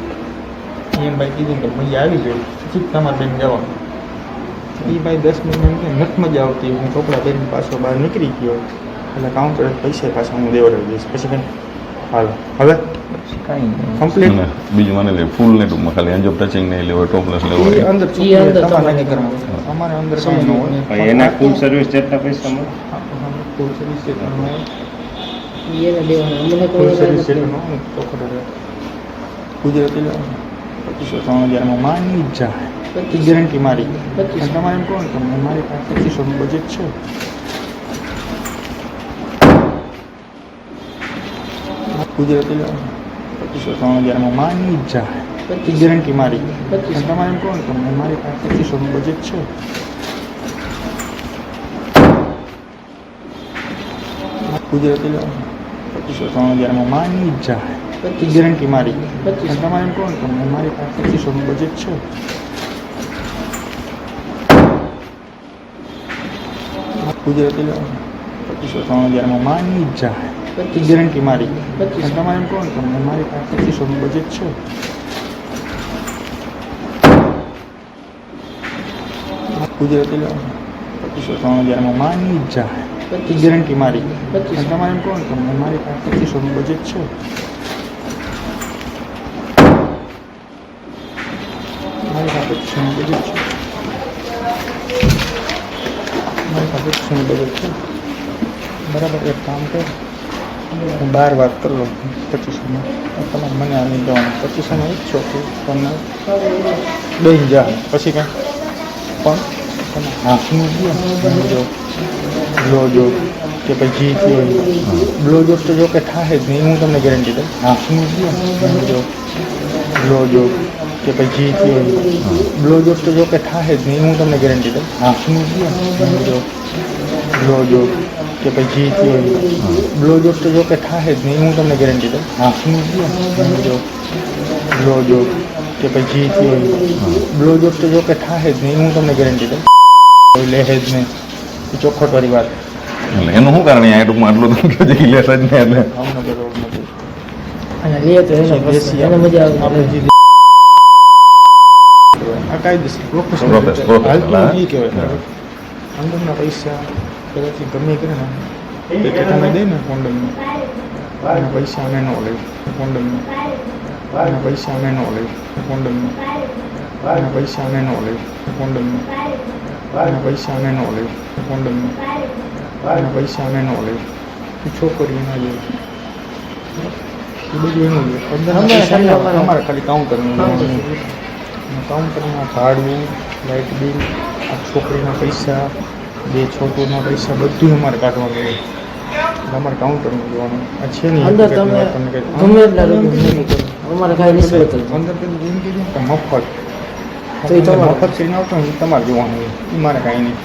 એમ ભાઈ કીધું કે મજા આવી ગઈ પછી તમારે બેન જવાનું એ ભાઈ 10 મિનિટ એમ કે નથી મજા આવતી હું કપડાં પહેરીને પાછો બહાર નીકળી ગયો એટલે કાઉન્ટર પૈસા પાછા હું દેવડાવી દઈશ પછી કંઈ હાલો હવે કાંઈ નહીં કમ્પ્લીટ અને બીજું મને લે ફૂલ ને ટૂંકમાં ખાલી અંજબ ટચિંગ નહીં લેવો ટોપલેસ લેવો એ અંદર ઈ અંદર તમારે તમારે નક્કી કરવાનું અમારે અંદર કંઈ ન હોય એના ફૂલ સર્વિસ જેટલા પૈસા મળે ફૂલ સર્વિસ જેટલું હોય ઈ એને દેવાના અમને ફૂલ કોઈ સર્વિસ જેટલું ન હોય તો ખબર ગુજરાતી લેવાનું 2500-3000 માની જ જાય પછી ગેરંટી મારી અને તમારે એમ કહો ને તમને મારી પાસે 2500 બજેટ છે ગુજરાતી લેવાનું 2500-3000 માની જ જાય પછી ગેરંટી મારી અને તમારે એમ કહો ને તમને મારી પાસે 2500 બજેટ છે ગુજરાતી લેવાનું 2500-3000 માની જ જાય પછી ગેરંટી મારી અને તમારે એમ કહો ને તમને મારી પાસે 2500 બજેટ છે ગુજરાતી લેવાનું 2500-3000 માની જ જાય પછી ગેરંટી મારી અને તમારે એમ કહો ને તમને મારી પાસે 2500 બજેટ છે ગુજરાતી લેવાનું 2500-3000 માની જ જાય પછી ગેરંટી મારી અને તમારે એમ કહો ને તમને મારી પાસે 2500 બજેટ છે મારી પાસે 2500 બજેટ છે મારી પાસે 2500 બજેટ છે બરાબર એક કામ કર હું 12 વાત કરી લઉં 2500માં તમારે મને આવી જવાનું 2500માં ઈચ્છો કે તમને દઈ જા પછી કાંઈ પણ તમે હાથનું જો બ્લો જોબ કે પછી બ્લો જોબ તો જો કે થાય જ નહીં હું તમને ગેરંટી દઉં હાથનું જો બ્લો જોબ કે પછી બ્લો જોબ તો જો કે થાય જ નહીં હું તમને ગેરંટી દઉં હાથનું જો બ્લો જોબ કે પછી બ્લો જોબ તો જો કે થાય જ નહીં હું તમને ગેરંટી દઉં હાથનું જો બ્લો જોબ કે પછી જે બ્લો જોબ તો જો કે થાય જ નહીં, હું તમને ગેરંટી દઉં. કોઈ લે જ નહીં, એ ચોખ્ખોટવાળી વાત. એટલે એનું શું કારણ અહીંયા ટૂંકમાં આટલું તો કે જે લેસ જ ને એટલે ભાવનગર રોડ નથી. અને લે તો એનો પ્રશ્ન, એને મજા આવે. આપણે જે આ કાયદેસર પ્રોફેશનલ Professional, હાલતું હા. નહીં કહેવાય. અંદરના પૈસા કદાચ ગમે કરે ને પેકેટ અમે દે ને કોન્ડમનું, એના પૈસા અમે ન લઈ કોન્ડમનું, એના પૈસા અમે ન લઈ કોન્ડમનું, એના પૈસા અમે ન લઈ કોન્ડમનું, એના પૈસા અમે ન લઈ કોન્ડમનું, એના પૈસા અમે ન લઈ છોકરીઓના લે એ બધું એનું લે. અમારે ખાલી કાઉન્ટરનું કાઉન્ટરમાં ભાડું, લાઇટ બિલ, આ છોકરીના પૈસા, 2 છોકરીના પૈસા બધું અમારે કાઢવાનું હોય. અમારે કાઉન્ટરમાં જોવાનું. આ છે નહીં અંદર તમે ગમે એટલા રૂપિયા નહીં કરો, અમારે કાંઈ રિસ્પેક્ટ જ અંદર પેલું એમ કીધું કે મફત તો એ તમારે મફત કરીને આવતો હોય એ તમારે જોવાનું હોય, એ મારે કાંઈ નહીં.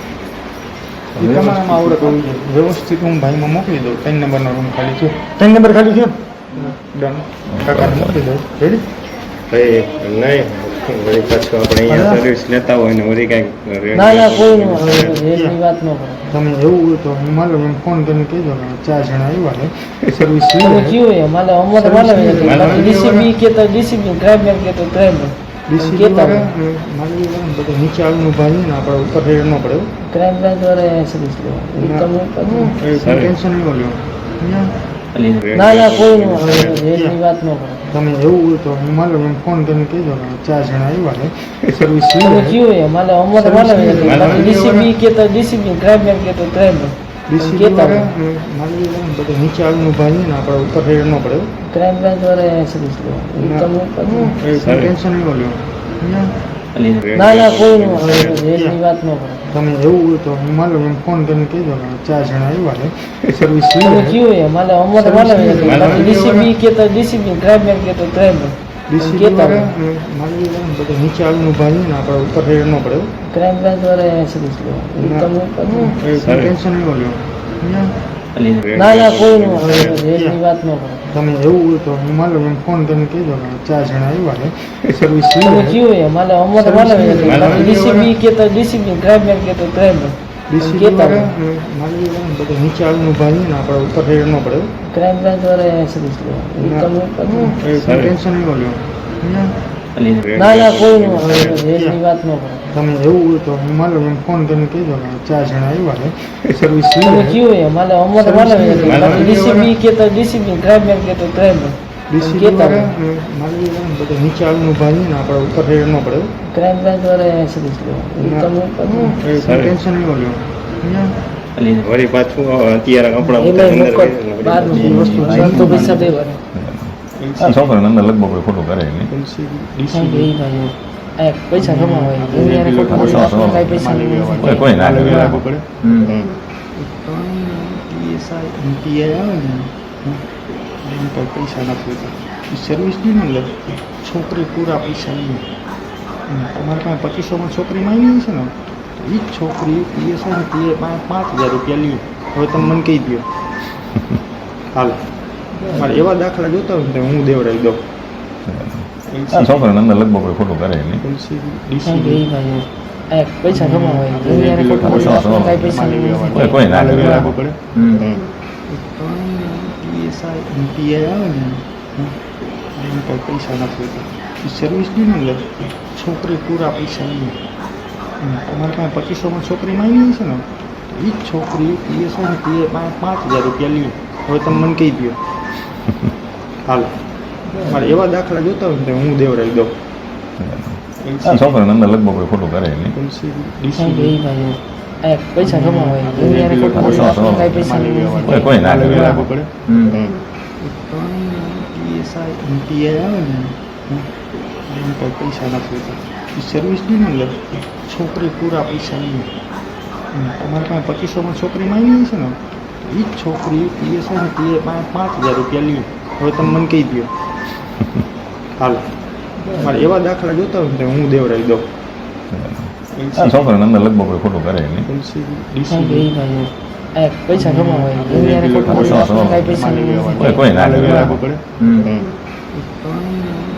એ તમારામાં આવડત હોવી જોઈએ. વ્યવસ્થિત હું ભાઈમાં મોકલી દઉં. 3 નંબરનો રૂમ ખાલી છે. 3 નંબર ખાલી છે. ડન. કાકાને મોકલી દઉં. રેડી? નહીં વળી પાછું આપણે અહીંયા સર્વિસ લેતા હોય ને વળી કાંઈક ના ના કોઈ નહીં, રેટની વાત ન કરો. તમે એવું હોય તો હું માનો એમ ફોન કરીને કહેજો કે 4 જણા આવ્યા છે સર્વિસ તમે લઈ કયું હોય અમારે અમારે માનવ ડીસીબી કે તો ડીસીબી, ક્રાઇમ બેંક કે તો ક્રાઇમ બેંક. ડીસીબી વાળા મારી બધા નીચે આવીને ઉભા રહીને ને આપણે ઉપર રેડ ન પડે. ક્રાઇમ બેંક દ્વારા સર્વિસ લેવા તમે ટેન્શન નહીં લો. ના ના કોઈ નહીં, રેટની વાત ન કરો. તમે એવું હોય તો હું માનો એમ ફોન કરીને કહેજો કે 4 જણા આવ્યા છે સર્વિસ તમે લઈ કયું હોય અમારે અમારે માનવ ડીસીબી કે તો ડીસીબી, ક્રાઇમ બેંક કે તો ક્રાઇમ બેંક. ડીસીબી વાળા મારી બધા નીચે આવીને ઉભા રહીને ને આપણે ઉપર રેડ ન પડે. ક્રાઇમ બેંક દ્વારા સર્વિસ લેવા તમે ટેન્શન નહીં લો. ના ના કોઈ નહીં, રેટની વાત ન કરો. તમે એવું હોય તો હું માનો એમ ફોન કરીને કહેજો કે 4 જણા આવ્યા છે સર્વિસ તમે લઈ કયું હોય અમારે અમારે માનવ ડીસીબી કે તો ડીસીબી, ક્રાઇમ બેંક કે તો ક્રાઇમ બેંક. ડીસીબી વાળા મારી બધા નીચે આવીને ઉભા રહીને ને આપણે ઉપર રેડ ન પડે. ક્રાઇમ બેંક દ્વારા સર્વિસ લેવા તમે ટેન્શન નહીં લો. ના ના કોઈ નહીં, રેટની વાત ન કરો. તમે એવું હોય તો હું માનો એમ ફોન કરીને કહેજો કે 4 જણા આવ્યા છે સર્વિસ તમે લઈ કયું હોય અમારે અમારે માનવ ડીસીબી કે તો ડીસીબી, ક્રાઇમ બેંક કે તો ક્રાઇમ બેંક. ડીસીબી વાળા મારી બધા નીચે આવીને ઉભા રહીને ને આપણે ઉપર રેડ ન પડે. ક્રાઇમ બેંક દ્વારા સર્વિસ લેવા તમે ટેન્શન નહીં લો. ના ના કોઈ નહીં, રેટની વાત ન કરો. તમે એવું હોય તો હું માનો એમ ફોન કરીને કહેજો કે 4 જણા આવ્યા છે સર્વિસ તમે લઈ કયું હોય અમારે અમારે ડીસીબી કે તો ડીસીબી, ક્રાઇમ બેંક કે તો ક્રાઇમ બેંક. ડીસીબી વાળા મારી બધા નીચે આવીને ઉભા રહીને ને આપણે ઉપર રેડ ન પડે. ક્રાઇમ બેંક દ્વારા સર્વિસ લેવા તમે ટેન્શન નહીં લો. વળી પાછું અત્યારે કપડાં એમાં અંદર મફત બહારની વસ્તુ તો પૈસા દેવાના. આ છોકરાને અંદર લગભગ કોઈ ખોટું કરે નહીં. એ ભાઈ આ પૈસા કમાવાય દુનિયાને ખોટું કાંઈ પૈસા નહીં. કોઈ ના કરે. પીઆઈ આવે ને એમ તો પૈસા નથી લેતા. સર્વિસ નહીં ને લે છોકરી પૂરા પૈસા નહીં. તમારે પાસે 2500માં છોકરી માંગી છે ને એ જ છોકરી પીએસઆઈ ને પીએ 5,000 રૂપિયા લે. હવે તમે મને કહી દો હાલ મારે એવા દાખલા જોતા હોય ને તો હું દેવડાવી દઉં. આ છોકરાને અંદર લગભગ કોઈ ખોટું કરે નહીં. એ ભાઈ આ પૈસા કમાવાય દુનિયાને ખોટું કાંઈ પૈસા નહીં. કોઈ ના કરે. પીએસઆઈ પીઆઈ આવે ને એમ તો પૈસા નથી લેતા. સર્વિસ નહીં ને લે છોકરી પૂરા પૈસા નહીં. તમારે પાસે 2500માં છોકરી માંગી છે ને એ જ છોકરી પીએસઆઈ ને પીએ 5,000 રૂપિયા લે. હવે તમે મને કહી દો હાલ મારે એવા દાખલા જોતા હોય ને તો હું દેવડાવી દઉં. આ છોકરાને અંદર લગભગ કોઈ ખોટું કરે નહીં. ડીસીબી એ ભાઈ આ પૈસા કમાવાય દુનિયાને ખોટું કાંઈ પૈસા નહીં. કોઈ ના કરે. પીએસઆઈ પીઆઈ આવે ને એમ તો પૈસા નથી લેતા. સર્વિસ નહીં ને લે છોકરી પૂરા પૈસા નહીં. તમારે પાસે 2500માં છોકરી માંગી છે ને એ જ છોકરી પીએસઆઈ ને પીએ 5,000 રૂપિયા લે. હવે તમે મને કહી દો હાલ મારે એવા દાખલા જોતા હોય ને તો હું દેવડાવી દઉં. આ છોકરાને અંદર લગભગ કોઈ ખોટું કરે નહીં. ડીસીબી એ ભાઈ આ પૈસા કમાવાય દુનિયાને ખોટું કાંઈ પૈસા નહીં. કોઈ ના કરે.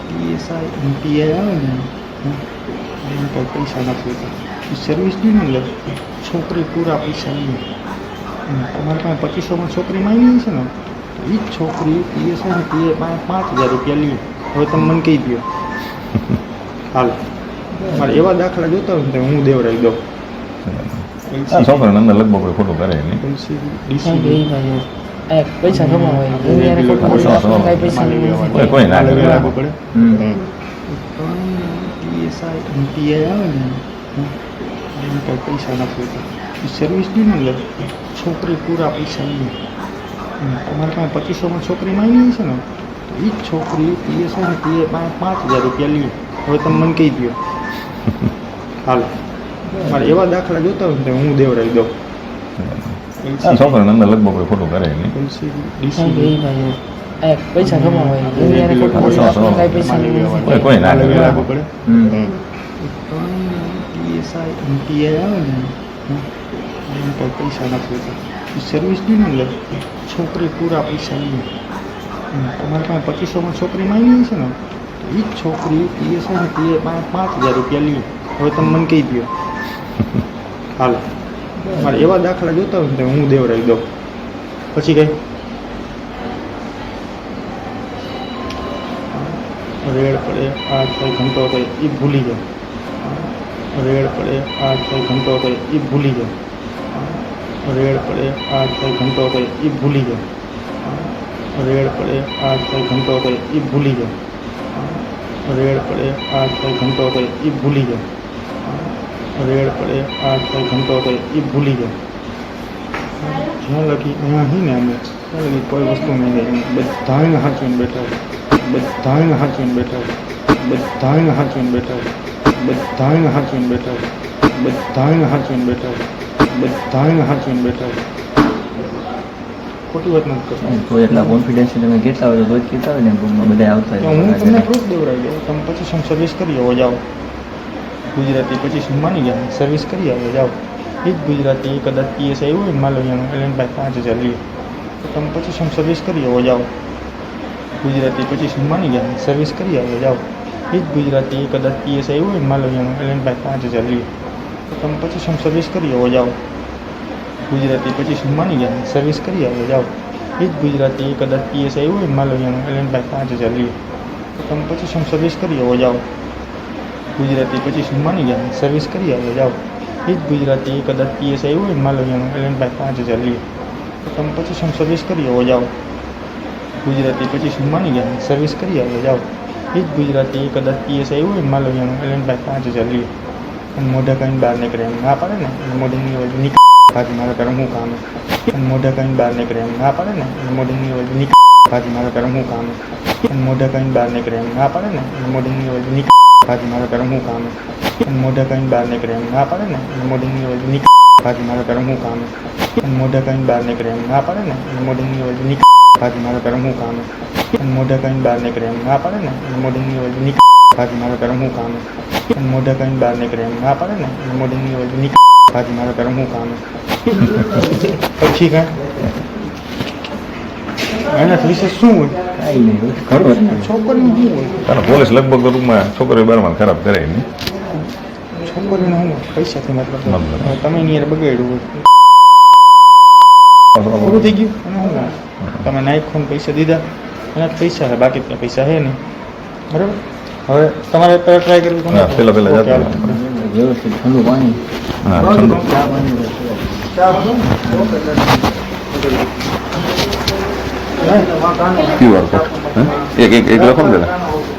પીએસઆઈ PSI PI આવે ને એમાં કંઈ પૈસા નથી હોતા. એ સર્વિસ નહીં ને એટલે છોકરી પૂરા પૈસા નહીં. તમારે પાસે 2500માં છોકરી માંગી છે ને તો એ જ છોકરી PSI ને PI પાસે 5000 રૂપિયા લે. હવે તમે મને કહી દો હાલ મારે એવા દાખલા જોતા હોય ને તો હું દેવરાઈ દઉં. છોકરાને અંદર લગભગ કોઈ ખોટું કરે નહીં. પૈસા કમાવાય દુનિયાને ખોટું કાંઈ પૈસા નહીં. કોઈ ના કરે. પડે PSI PI આવે ને એમાં કંઈ પૈસા નથી હોતા. એ સર્વિસ નહીં ને એટલે છોકરી પૂરા પૈસા નહીં. તમારે પાસે 2500માં છોકરી માંગી છે ને તો એ જ છોકરી PSI ને PI પાસે 5000 રૂપિયા લે. હવે તમે મને કહી દો હાલ મારે એવા દાખલા જોતા હોય ને તો હું દેવરાઈ દઉં. છોકરાને અંદર લગભગ કોઈ ખોટું કરે નહીં. પૈસા કમાવાય દુનિયાને ખોટું કાંઈ પૈસા નહીં. કોઈ ના કરે. પડે PSI PI આવે ને એમાં કંઈ પૈસા નથી હોતા. એ સર્વિસ નહીં ને એટલે છોકરી પૂરા પૈસા લે. તમારે પાસે 2500માં છોકરી માંગી છે ને તો એ જ છોકરી PSI ને PI પાસે 5000 રૂપિયા લે. હવે તમે મને કહી દો હાલ મારે એવા દાખલા જોતા હોય ને તો હું દેવરાઈ દઉં. પછી કઈ રેડ પડે આ કઈ ઘંટો હતો એ ભૂલી જાય. રેડ પડે આ કઈ ઘંટો હતો એ ભૂલી જાય. રેડ પડે આ કઈ ઘંટો હતો એ ભૂલી જાય. રેડ પડે આ કઈ ઘંટો હતો એ ભૂલી જાય. રેડ પડે આ કઈ ઘંટો હતો એ ભૂલી જાય. રેડ પડે આ કઈ ઘંટો હતો એ ભૂલી જાય. જ્યાં લગી અહીંયા હી ને અમે ત્યાં લગી કોઈ વસ્તુ નહીં જાય. બધાને હાંચવીને બેઠા છે. બધાને હાંચવીને બેઠા છે. બધાને હાંચવીને બેઠા છે. બધાને હાંચવીને બેઠા છે. બધાને હાંચવીને બેઠા છે. બધાને હાંચવીને બેઠા છે. ખોટી વાત નથી કરતા. તો એટલા કોન્ફિડન્સ તમે કહેતા હોય તો જ કહેતા હોય ને ગ્રુપમાં બધા આવતા તો હું તમને પ્રૂફ દેવડાવી દઉં. તમે 2500 સર્વિસ કરી આવો જાઓ. ગુજરાતી 2500 માની ગયા સર્વિસ કરી આવો જાઓ. એ જ ગુજરાતી કદાચ PSI હોય ને માલવિયાનું એલેનભાઈ 5000 લે. તો તમે 2500 સર્વિસ કરી આવો જાઓ. ગુજરાતી 2500 માની ગયા સર્વિસ કરી આવો જાઓ. એ જ ગુજરાતી કદાચ PSI હોય ને માલવિયાનું એલેનભાઈ 5000 લે. તો તમે 2500 સર્વિસ કરી આવો જાઓ. ગુજરાતી 2500 માની ગયા સર્વિસ કરી આવો જાઓ. એ જ ગુજરાતી કદાચ PSI હોય ને માલવિયાનું એલેનભાઈ 5000 લે. તો તમે 2500 સર્વિસ કરી આવો જાઓ. ગુજરાતી 2500 માની ગયા સર્વિસ કરી આવો જાઓ. એ જ ગુજરાતી કદાચ PSI હોય ને માલવિયાનું એલેનભાઈ 5000 લે. તો તમે 2500 સર્વિસ કરી આવો જાઓ. ગુજરાતી 2500 માની ગયા સર્વિસ કરી આવો જાઓ. એ જ ગુજરાતી કદાચ PSI હોય ને માલવિયાનું એલેનભાઈ 5000 લે. અને મોઢા કહીને બહાર નીકળે એમ ના પાડે ને મોઢાની અવાજ નીકળે ભાજી મારા ઘરે હું કામ. અને મોઢા કહીને બહાર નીકળે એમ ના પાડે ને મોઢાની અવાજ નીકળે ભાજી મારા ઘરે હું કામ. અને મોઢા કહીને બહાર નીકળે એમ ના પાડે ને મોઢાની અવાજ નીકળે ભાજી મારા ઘરે હું કામ. અને મોઢા કહીને બહાર નીકળે એમ ના પાડે ને મોઢાની અવાજ નીકળે ભાજી મારા ઘરે હું કામ. અને મોઢા કહીને બહાર નીકળે એમ ના પાડે ને મોઢાની અવાજ નીકળે ભાજી મારા ઘરે હું કામ. અને મોઢા કહીને બહાર નીકળે એમ ના પાડે ને મોઢાની અવાજ નીકળે ભાજી મારા ઘરે હું કામ. અને મોઢા કહીને બહાર નીકળે એમ ના પાડે ને મોઢાની અવાજ નીકળે ભાજી મારા ઘરે હું કામ. પછી કાંઈ એના વિશેષ શું હોય? કાંઈ નહીં ખરું છોકરીનું શું હોય? કારણ પોલીસ લગભગ તો ટૂંકમાં છોકરીઓ બારમાં ખરાબ કરે નહીં. છોકરીનું શું હોય? પૈસાથી મતલબ હવે તમે એની યાર બગાડ્યું હોય પૂરું થઈ ગયું. અને શું હોય? તમે નાખ્યો ને પૈસા દીધા એના જ પૈસા છે, બાકી ત્યાં પૈસા છે નહીં. બરાબર. હવે તમારે ટ્રાય કરવી હા, પેલા જાતે. વ્યવસ્થિત ઠંડુ પાણી હા, ઠંડુ. ચા પાણી QR કોડ એક લખો ને પેલા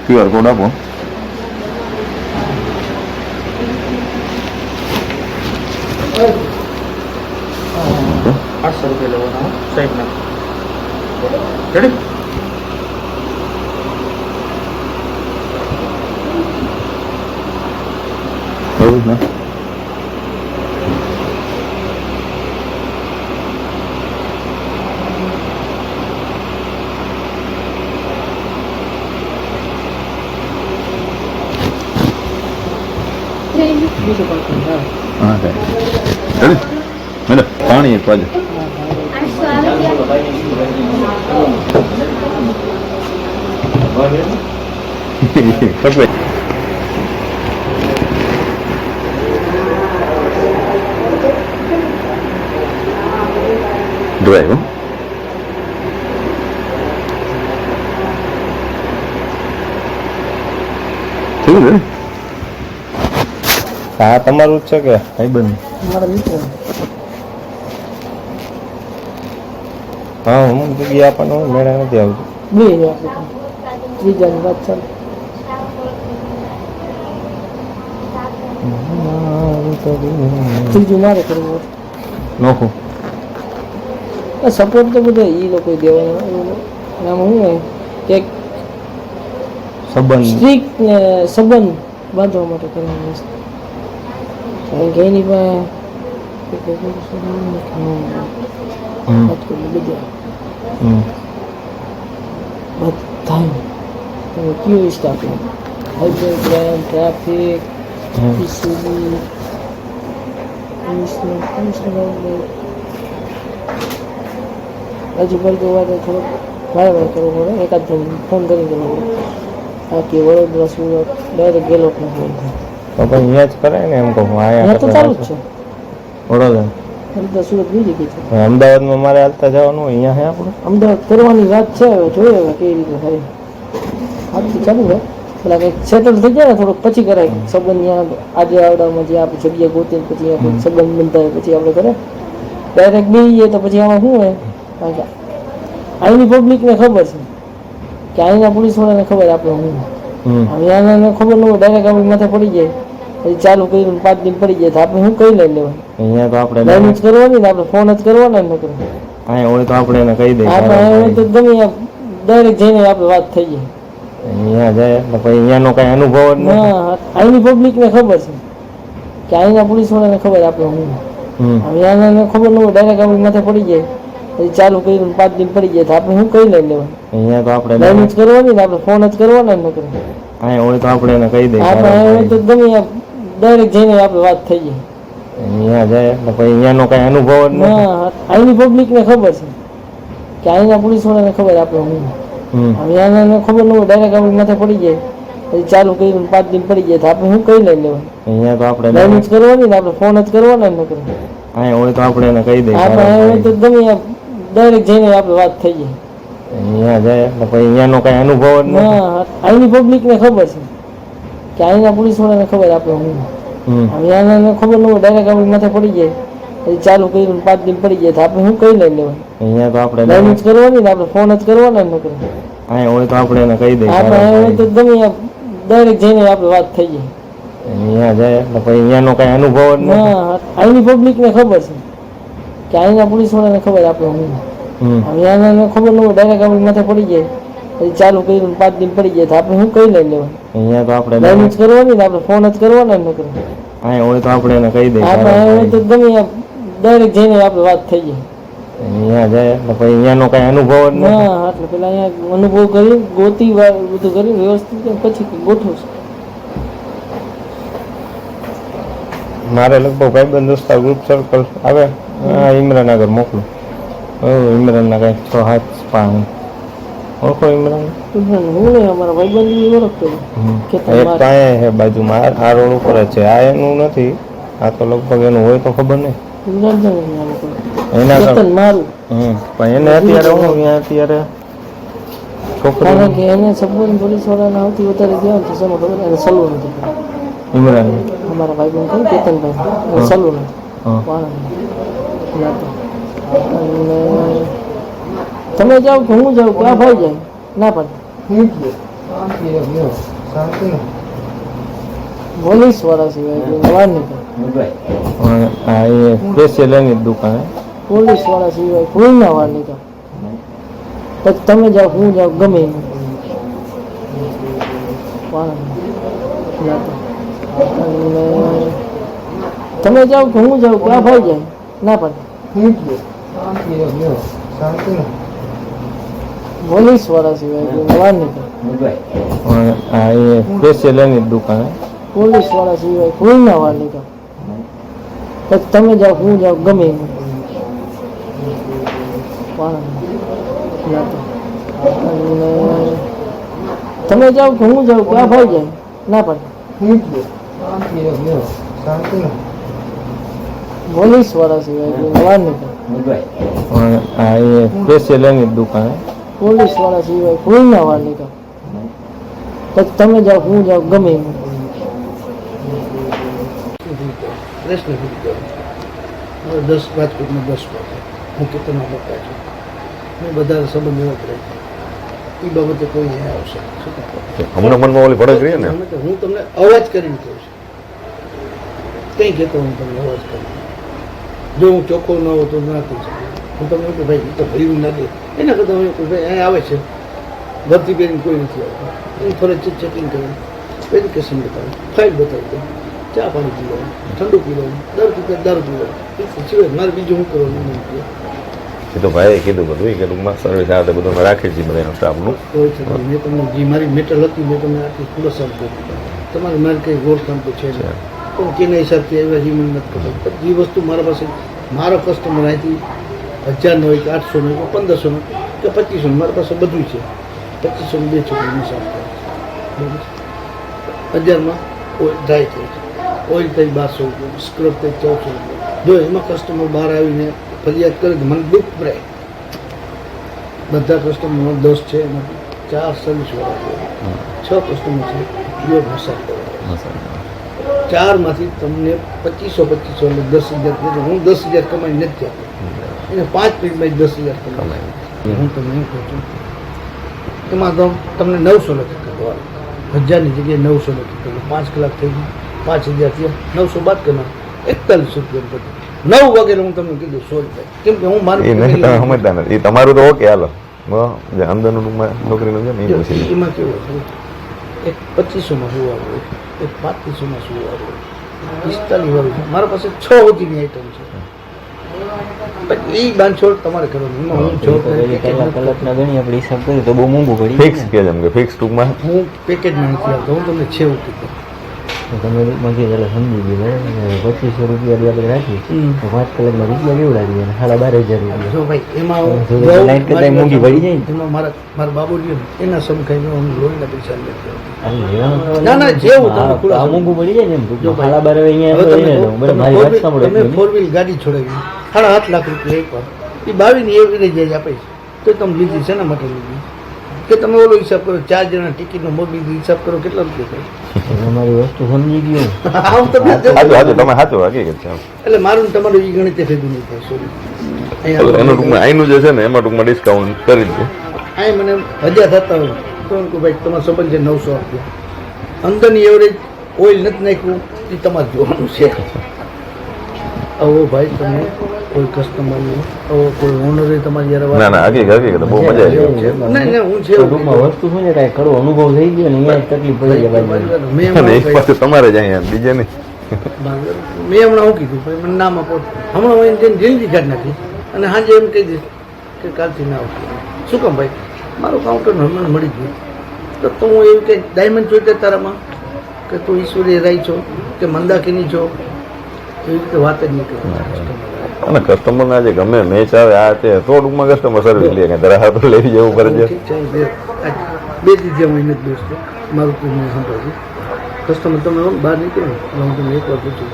QR કોડ આપો. ₹800 લેવાના સાહેબના. રેડી? બરોબર ને? બીજું પાછું હા. હા સાહેબ રેડી મેડમ પાણી એક બાજુ. 800 આવે છે. ખબર ડ્રાઈવ ઠીક ને હા તમારું જ છે કે ભાઈબંધ મારા મિત્ર હા હું જગ્યા આપવાનો મેળા નથી આવતું બે છે આપણે ત્રીજાની વાત ચાલે ત્રીજું મારે કરવું નોખું સપોર્ટ તો બધે એ લોકો દેવાનો આમાં શું હોય કે સંબંધ સ્ટ્રીક ને સંબંધ બાંધવા માટે કરવાની વસ્તુ કારણ કે એની પાસે બધા તમે કયું staff highway crime traffic PCB આજુબાજુ વાળે થોડોક વારે કરવો પડે એકાદ જણ ફોન કરી દેવો પડે બાકી વડોદરા સુરત ડાયરેક્ટ ગેલો ફોન થાય તો પછી અહીંયા જ કરાય ને એમ કહું ત્યાં તો ચાલુ જ છે વડોદરા વડોદરા સુરત બીજી ગઈ છે અમદાવાદમાં મારે હાલતા જવાનું હોય અહીંયા હે આપણું અમદાવાદ કરવાની વાત છે હવે જોઈએ હવે કેવી રીતે થાય આજથી ચાલુ હોય પેલા કંઈક સેટલ થઈ જાય ને થોડુંક પછી કરાય સંબંધ ત્યાં આજે આવડામાં જે આપણે જગ્યા ગોતીને પછી આપણે સંબંધ બંધાય પછી આપણે કરે ડાયરેક્ટ બી જઈએ તો પછી આમાં શું હોય કારણ કે અહીંની પબ્લિકને ખબર છે કે અહીંના પોલીસવાળાને ખબર આપણે હું અહીંયાને ખબર ન હોય ડાયરેક્ટ આપણી માથે પડી જાય પછી ચાલુ કરીને 5 દિન પડી જાય તો આપણે શું કહી લઈ લેવાય અહીંયા તો આપણે લાઈન જ કરવાની ને આપણે ફોન જ કરવાના ને નકર અહીંયા હોય તો આપણે એને કહી દઈએ આપણે તો ગમે ડાયરેક્ટ જઈને આપણે વાત થઈ જાય અહીંયા જાય એટલે પછી અહીંયાનો કઈ અનુભવ જ નથી હા અહીંની પબ્લિકને ખબર છે કે અહીંના પોલીસવાળાને ખબર આપણે હું અહીંયાને ખબર ન હોય ડાયરેક્ટ આપણી માથે પડી જાય પછી ચાલુ કરીને 5 દિન પડી જાય તો આપણે શું કહી લઈ લેવાય અહીંયા તો આપણે લાઈન જ કરવાની ને આપણે ફોન જ કરવાના ને નકર અહીંયા હોય તો આપણે એને કહી દઈએ આપણે તો ગમે ડાયરેક્ટ જઈને આપણે વાત થઈ જાય અહીંયા જાય એટલે પછી અહીંયાનો કઈ અનુભવ જ નથી હા અહીંની પબ્લિકને ખબર છે કે અહીંના પોલીસવાળાને ખબર આપણે હું અહીંયાને ખબર ન હોય ડાયરેક્ટ આપણી માથે પડી જાય પછી ચાલુ કરીને 5 દિન પડી જાય તો આપણે શું કહી લઈ લેવાય અહીંયા તો આપણે લાઈન જ કરવાની ને આપણે ફોન જ કરવાના ને નકર અહીંયા હોય તો આપણે એને કહી દઈએ આપણે તો ગમે ડાયરેક્ટ જઈને આપણે વાત થઈ જાય અહીંયા જાય એટલે પછી અહીંયાનો કઈ અનુભવ જ નથી હા અહીંની પબ્લિકને ખબર છે કે અહીંના પોલીસવાળાને ખબર આપણે હું અહીંયાને ખબર ન હોય ડાયરેક્ટ આપણી માથે પડી જાય પછી ચાલુ કરીને 5 દિન પડી જાય તો આપણે શું કહી લઈ લેવાય અહીંયા તો આપણે લાઈન જ કરવાની ને આપણે ફોન જ કરવાના ને નકર અહીંયા હોય તો આપણે એને કહી દઈએ આપણે તો ગમે ડાયરેક્ટ જઈને આપણે વાત થઈ જાય અહીંયા જાય એટલે પછી અહીંયાનો કઈ અનુભવ જ નથી હા અહીંની પબ્લિકને ખબર છે કે અહીંના પોલીસવાળાને ખબર આપણે હું અહીંયાને ખબર ન હોય ડાયરેક્ટ આપણી માથે પડી જાય પછી ચાલુ કરીને 5 દિન પડી જાય તો આપણે શું કહી લઈ લેવાય અહીંયા તો આપણે લાઈન જ કરવાની ને આપણે ફોન જ કરવાના ને નકર અહીંયા હોય તો આપણે એને કહી દઈએ આપણે તો ગમે ડાયરેક્ટ જઈને આપણે વાત થઈ જાય અહીંયા જાય એટલે પછી અહીંયાનો કઈ અનુભવ જ નથી હા એટલે પેલા અહીંયા અનુભવ કરી ગોતી બધું કરી વ્યવસ્થિત પછી ગોઠવું છે મારે લગભગ ભાઈબંધ દોસ્તાર ગ્રુપ સર્કલ આવે ઇમરાનગર મોકલું ઇમરાનના કંઈક 6-7 પાણી ઓળખો ઇમરાન હું નહીં અમારા ભાઈબંધ ઓળખતો એક ત્યાં છે બાજુમાં આ રોડ ઉપર જ છે આ એનું નથી આ તો લગભગ એનું હોય તો ખબર નહીં એના મારું પણ એને અત્યારે હું અહીંયા અત્યારે કારણ કે એને સપોર્ટ પોલીસ વાળાને સૌથી વધારે ગયા તો શેનો ખબર એને સલવું નથી ઇમરાન અમારા ભાઈબંધ કહ્યું કેતનભાઈ એને સલવું નથી અને તમે જાઓ કે હું જાઉં કે આ ભાઈ જાય ના પાડે પોલીસ વાળા સિવાય વાર નહીં હા એ સ્પેશિયલ એની જ દુકાન પોલીસ વાળા સિવાય કોઈના વાર નહીં પછી તમે જાઓ હું જાઉં ગમે એમ અને તમે જાઓ કે હું જાઉં કે આ ભાઈ જાય ના પાડે પોલીસ વાળા સિવાય વાર નહીં હા એ સ્પેશિયલ એની જ દુકાન પોલીસ વાળા સિવાય કોઈના વાર નહીં પછી તમે જાઓ હું જાઉં ગમે એમ અને તમે જાઓ કે હું જાઉં કે આ ભાઈ જાય ના પાડે પોલીસ વાળા સિવાય વાર નીકળે આ એ સ્પેશિયલ એની દુકાન પોલીસ વાળા સિવાય કોઈ ના વાર નીકળે પછી તમે જાઓ હું જાઉં ગમે એમ પ્રશ્ન નથી કર્યો 10 રાજકોટમાં 10 વાગે હું કેટલા પપ્પા છું મેં બધા સંબંધ એવા કરે એ બાબતે કોઈ નહીં આવશે હમણાં મનમાં ઓલી પડે જોઈએ ને હું તમને અવાજ કરીને કહું છું કંઈ કહેતો હું તમને અવાજ કરીને જો હું ચોખ્ખો ન હોઉં તો ના કહી શકું હું તમને કહું ભાઈ તો ભર્યું ના દે એના કરતાં હું કહું ભાઈ અહીંયા આવે છે ભરતી પહેરીને કોઈ નથી આવતું હું ફરજ ચેકિંગ કરું વેરિફિકેશન બતાવું ફાઇલ બતાવી દઉં ચા પાણી પી લો ઠંડુ પી લો દારૂ પી લો સિવાય મારે બીજું શું કરવાનું નહીં એ તો ભાઈએ કીધું બધું કે ટૂંકમાં સર્વિસ આ બધું રાખે છે બધાનો સ્ટાફનું હોય છે મેં તમને જે મારી મેટર હતી મેં તમને આખી ખુલાસા કરી તમારે મારે કંઈ ઓળખાણ તો છે નહીં પણ તેના હિસાબથી એવા જ મને નથી ખબર જે વસ્તુ મારા પાસે મારો કસ્ટમર અહીંથી 1000નો હોય કે 800નો કે 1500નો કે 2500નો મારી પાસે બધું છે 2500 2 છોકરીની સાથે બરાબર 1000માં ડ્રાય થઈ છે ઓઇલ થઈ 1200 રૂપિયા સ્ક્રબ થઈ 1400 રૂપિયા જો એમાં કસ્ટમર બહાર આવીને ફરિયાદ કરે તો મને દુઃખ પડે બધા કસ્ટમર 10 છે એમાંથી 4 સર્વિસવાળા 6 કસ્ટમર છે પ્યોર મસાજ કરવા 4 માંથી તમને 2500 એટલે 10,000 હું 10,000 કમાઈ નથી આપતો એને 5 મિનિટમાં 10,000 કમાઈ હું તમને એમ કહું છું એમાં તો તમને 900 લખી કરવાનું 1000ની જગ્યાએ 900 લખી કરવાનું 5 કલાક થઈ ગઈ 5,000 થયા 900 બાદ કરવાના 41 રૂપિયા બધું 9 વાગે હું તમને કીધું 100 રૂપિયા કેમ કે હું મારું સમજતા નથી એ તમારું તો ઓકે હાલો અંદરનું રૂમમાં નોકરીનું છે ને એ પૂછી એમાં કેવું હતું એક 2500માં સુવા હોય એક 3500માં સુવા હોય 45 વાળું છે મારા પાસે 6 સુધીની આઈટમ છે પછી એ બાંધછોડ તમારે કરવાનું એમાં હું જોબ કલાકના ગણી આપણે હિસાબ કરીએ તો બહુ મોંઘું પડી ફિક્સ કે જેમ કે ફિક્સ ટૂંકમાં હું પેકેજમાં નથી આવતો હું તમને છેવું કીધું તમે રૂપમાંથી ચાલો સમજી ગયું બરાબર 2500 રૂપિયા આપણે રાખી તો 5 કલાકમાં રૂપિયા કેવું લાગી જાય 12,500 રૂપિયા જો ભાઈ એમાં લાઈટ કરતા મોંઘી પડી જાય ને એમાં મારા બાબુ રહ્યો ને એના સમખાઈને હું લોહીના પૈસા લેતો ના ના જેવું તમે આ મોંઘું પડી જાય ને એમ જો ભાઈ, 12,500 અહીંયા બરાબર મારી વાત સાંભળો તમે 4 વ્હીલ ગાડી છોડાવી 7.5 લાખ રૂપિયા એક વાર એ 22ની એવી રહી જાય આપે તો તમે લીધી છે ને માટે લીધી કે તમે ઓલો હિસાબ કરો 4 જણા ટિકિટનો મોબી હિસાબ કરો કેટલા રૂપિયા થાય તમારી વસ્તુ સમજી ગયો આમ તમને તમે સાચું હકીકત છે એટલે મારું ને તમારું એ ગણિતે ભેગું નહીં થાય સોરી એનું ટૂંકમાં અહીંનું જે છે ને એમાં ટૂંકમાં ડિસ્કાઉન્ટ કરી દે અહીં મને 1000 થતા હોય તો એમ કહું ભાઈ તમારો સંબંધ છે 900 રૂપિયા અંદરની એવરેજ ઓઇલ નથી નાખ્યું એ તમારે જોવાનું છે આવો ભાઈ તમે કોઈ કસ્ટમરનું કોઈ ઓનરે તમારી યાર ના ના હકીકત બહુ મજા આવી ના હું છે ટૂંકમાં વસ્તુ શું છે કાંઈ કડવો અનુભવ થઈ ગયો ને અહીંયા તકલીફ પડી જાય બાજુ મેં એક પાછું તમારે જ અહીંયા બીજે નહીં મેં હમણાં શું કીધું ભાઈ મને નામ આપો હમણાં હું એને જિંદગી કાઢી નાખી અને સાંજે એમ કહી દઈશ કે કાલથી ના આવશે શું કામ ભાઈ મારું કાઉન્ટર હમણાં મળી ગયું તો હું એવું કે ડાયમંડ જોઈતા તારામાં કે તું ઈશ્વરી રાઈ છો કે મંદાકીની છો એવી રીતે વાત જ નહીં કરું અને કસ્ટમરના જે ગમે મેચ આવે આ તે તો ટૂંકમાં કસ્ટમર સર્વિસ લે કે ગ્રાહક તો લઈ જવું પડે છે ઠીક છે બે દીધી હું એને જ દોસ્તો મારું તું મને સાંભળજો કસ્ટમર તમે બહાર નીકળો ને એટલે હું તમને એકવાર પૂછું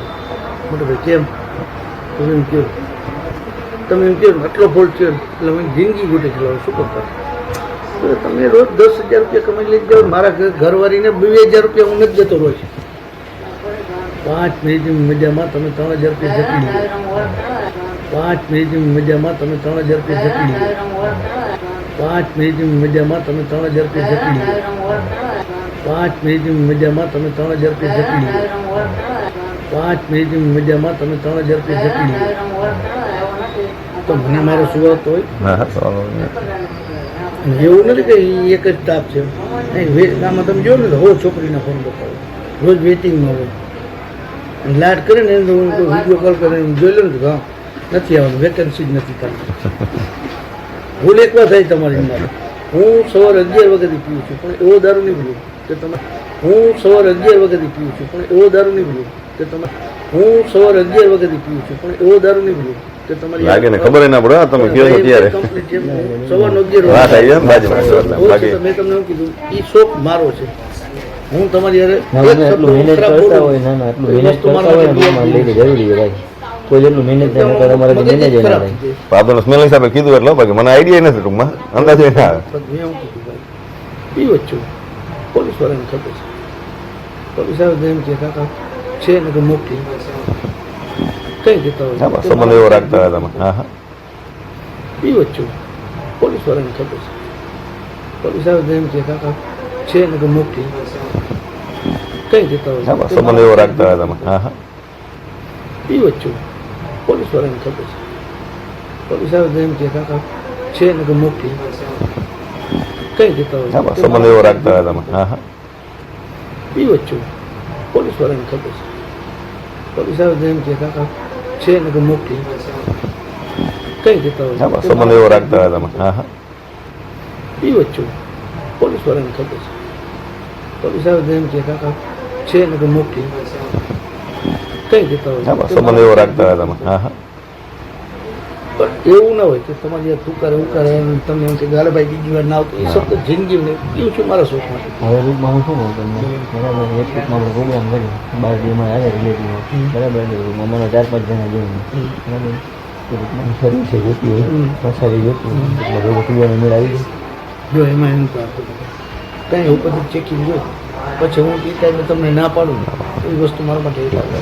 મોટો ભાઈ કેમ તમે એમ કહો તમે એમ કહો આટલો ફોલ્ટ છે એટલે હું જિંદગી ગોટે ચલાવું શું કરતા તમે રોજ 10,000 રૂપિયા કમાઈ લઈ જાઓ મારા ઘરવાળીને 2,000 રૂપિયા હું નથી જતો રોજ 5 મિનિટની મજામાં તમે 3,000 રૂપિયા જતી લો 5 મિનિટની મજામાં તમે 3,000 રૂપિયા જતી લો 5 મિનિટની મજામાં તમે 3,000 રૂપિયા જતી લો 5 મિનિટની મજામાં તમે 3,000 રૂપિયા જતી લો 5 મિનિટની મજામાં તમે 3,000 રૂપિયા જતી લો તો મને મારો સુરત હોય એવું નથી કે એક જ સ્ટાફ છે આમાં તમે જો ને તો હો છોકરીના ફોન બતાવો રોજ વેટિંગમાં હોય અને લાટ કરે ને હું વિડીયો કોલ કરીને જોઈ લો ને તો હા નથી આવવાનું વેકેન્સી જ નથી થતી ભૂલ એકવાર થાય તમારી મારે હું સવારે 11 વાગ્યાથી પીવું છું પણ એવો દારૂ નહીં પીવું કે તમે હું સવારે 11 વાગ્યાથી પીવું છું પણ એવો દારૂ નહીં પીવું કે તમે હું સવારે 11 વાગ્યાથી પીવું છું પણ એવો દારૂ નહીં પીવું કે કે તમારી લાગે ને ખબર ના પડે તમે કહો છો ત્યારે કમ્પ્લીટ એમ સવારનો 11 વાત આવી જાય ને બાજુમાં છો એટલે બાકી મેં તમને એવું કીધું એ શોખ મારો છે હું તમારી યારે ના મને એટલું મહેનત કરતા હોય ના એટલું મહેનત કરતા હોય ને તો મારે લઈને જરૂરી છે ભાઈ કોઈ જેટલું મહેનત થાય તો તમારે મહેનત જ ના થાય આપણને સ્મેલ હિસાબે કીધું એટલે બાકી મને આઈડિયા નથી ટૂંકમાં અંદાજે ના આવે મેં એવું કીધું ભાઈ પીવો જ છું પોલીસ વાળાને ખબર છે પોલીસ આવે એમ કે કાકા છે ને કે મોકલી કઈ દેતા હોય હા બસ સંબંધ એવો રાખતા હતા તમે હા હા પીવો જ છું પોલીસ વાળાને ખબર છે પોલીસ આવે એમ કે કાકા છે ને કે મોકલી કઈ દેતા હોય હા બસ સંબંધ એવો રાખતા હતા તમે હા હા પીવો જ છું પોલીસ વાળાને ખબર છે પોલીસ આવે એમ કે કાકા છે ને કે મોકલી કઈ દેતા હોય હા બસ સંબંધ એવો રાખતા હતા તમે હા હા પીવો જ છું પોલીસ વાળાને ખબર છે પોલીસ આવે એમ કે કાકા છે ને કે મોકલી કઈ દેતા હોય હા બસ સંબંધ એવો રાખતા હતા તમે હા હા પીવો જ છું પોલીસ વાળાને ખબર છે પોલીસ આવે એમ કે કાકા છે ને કે મોકલી કઈ દેતા હોય હા બસ સંબંધ એવો રાખતા હતા તમે હા હા પણ એવું ના હોય કે તમારી આ તુકારે ઉકારે તમને એમ કે ગાલે ભાઈ બીજી વાર ના આવતો એ શબ્દ જિંદગી ને પીવું છું મારા શોખ માટે હવે રૂપમાં હું શું કહું તમને બરાબર એક રૂપમાં આપણે પ્રોગ્રામ કર્યો 12 દિવસમાં આવ્યા રિલેટિવ બરાબર એટલે રૂપમાં મને 4-5 જણા જેવું બરાબર તો રૂપમાં શરીર છે જોતી હોય પછાડી જોતી હોય એટલે ભેગો પીવાનો મેળ આવી જાય જો એમાં એમ કરતો કંઈ ઉપરથી ચેકિંગ જો પછી હું એ ટાઈમે તમને ના પાડું એ વસ્તુ મારા માટે એટલા કરે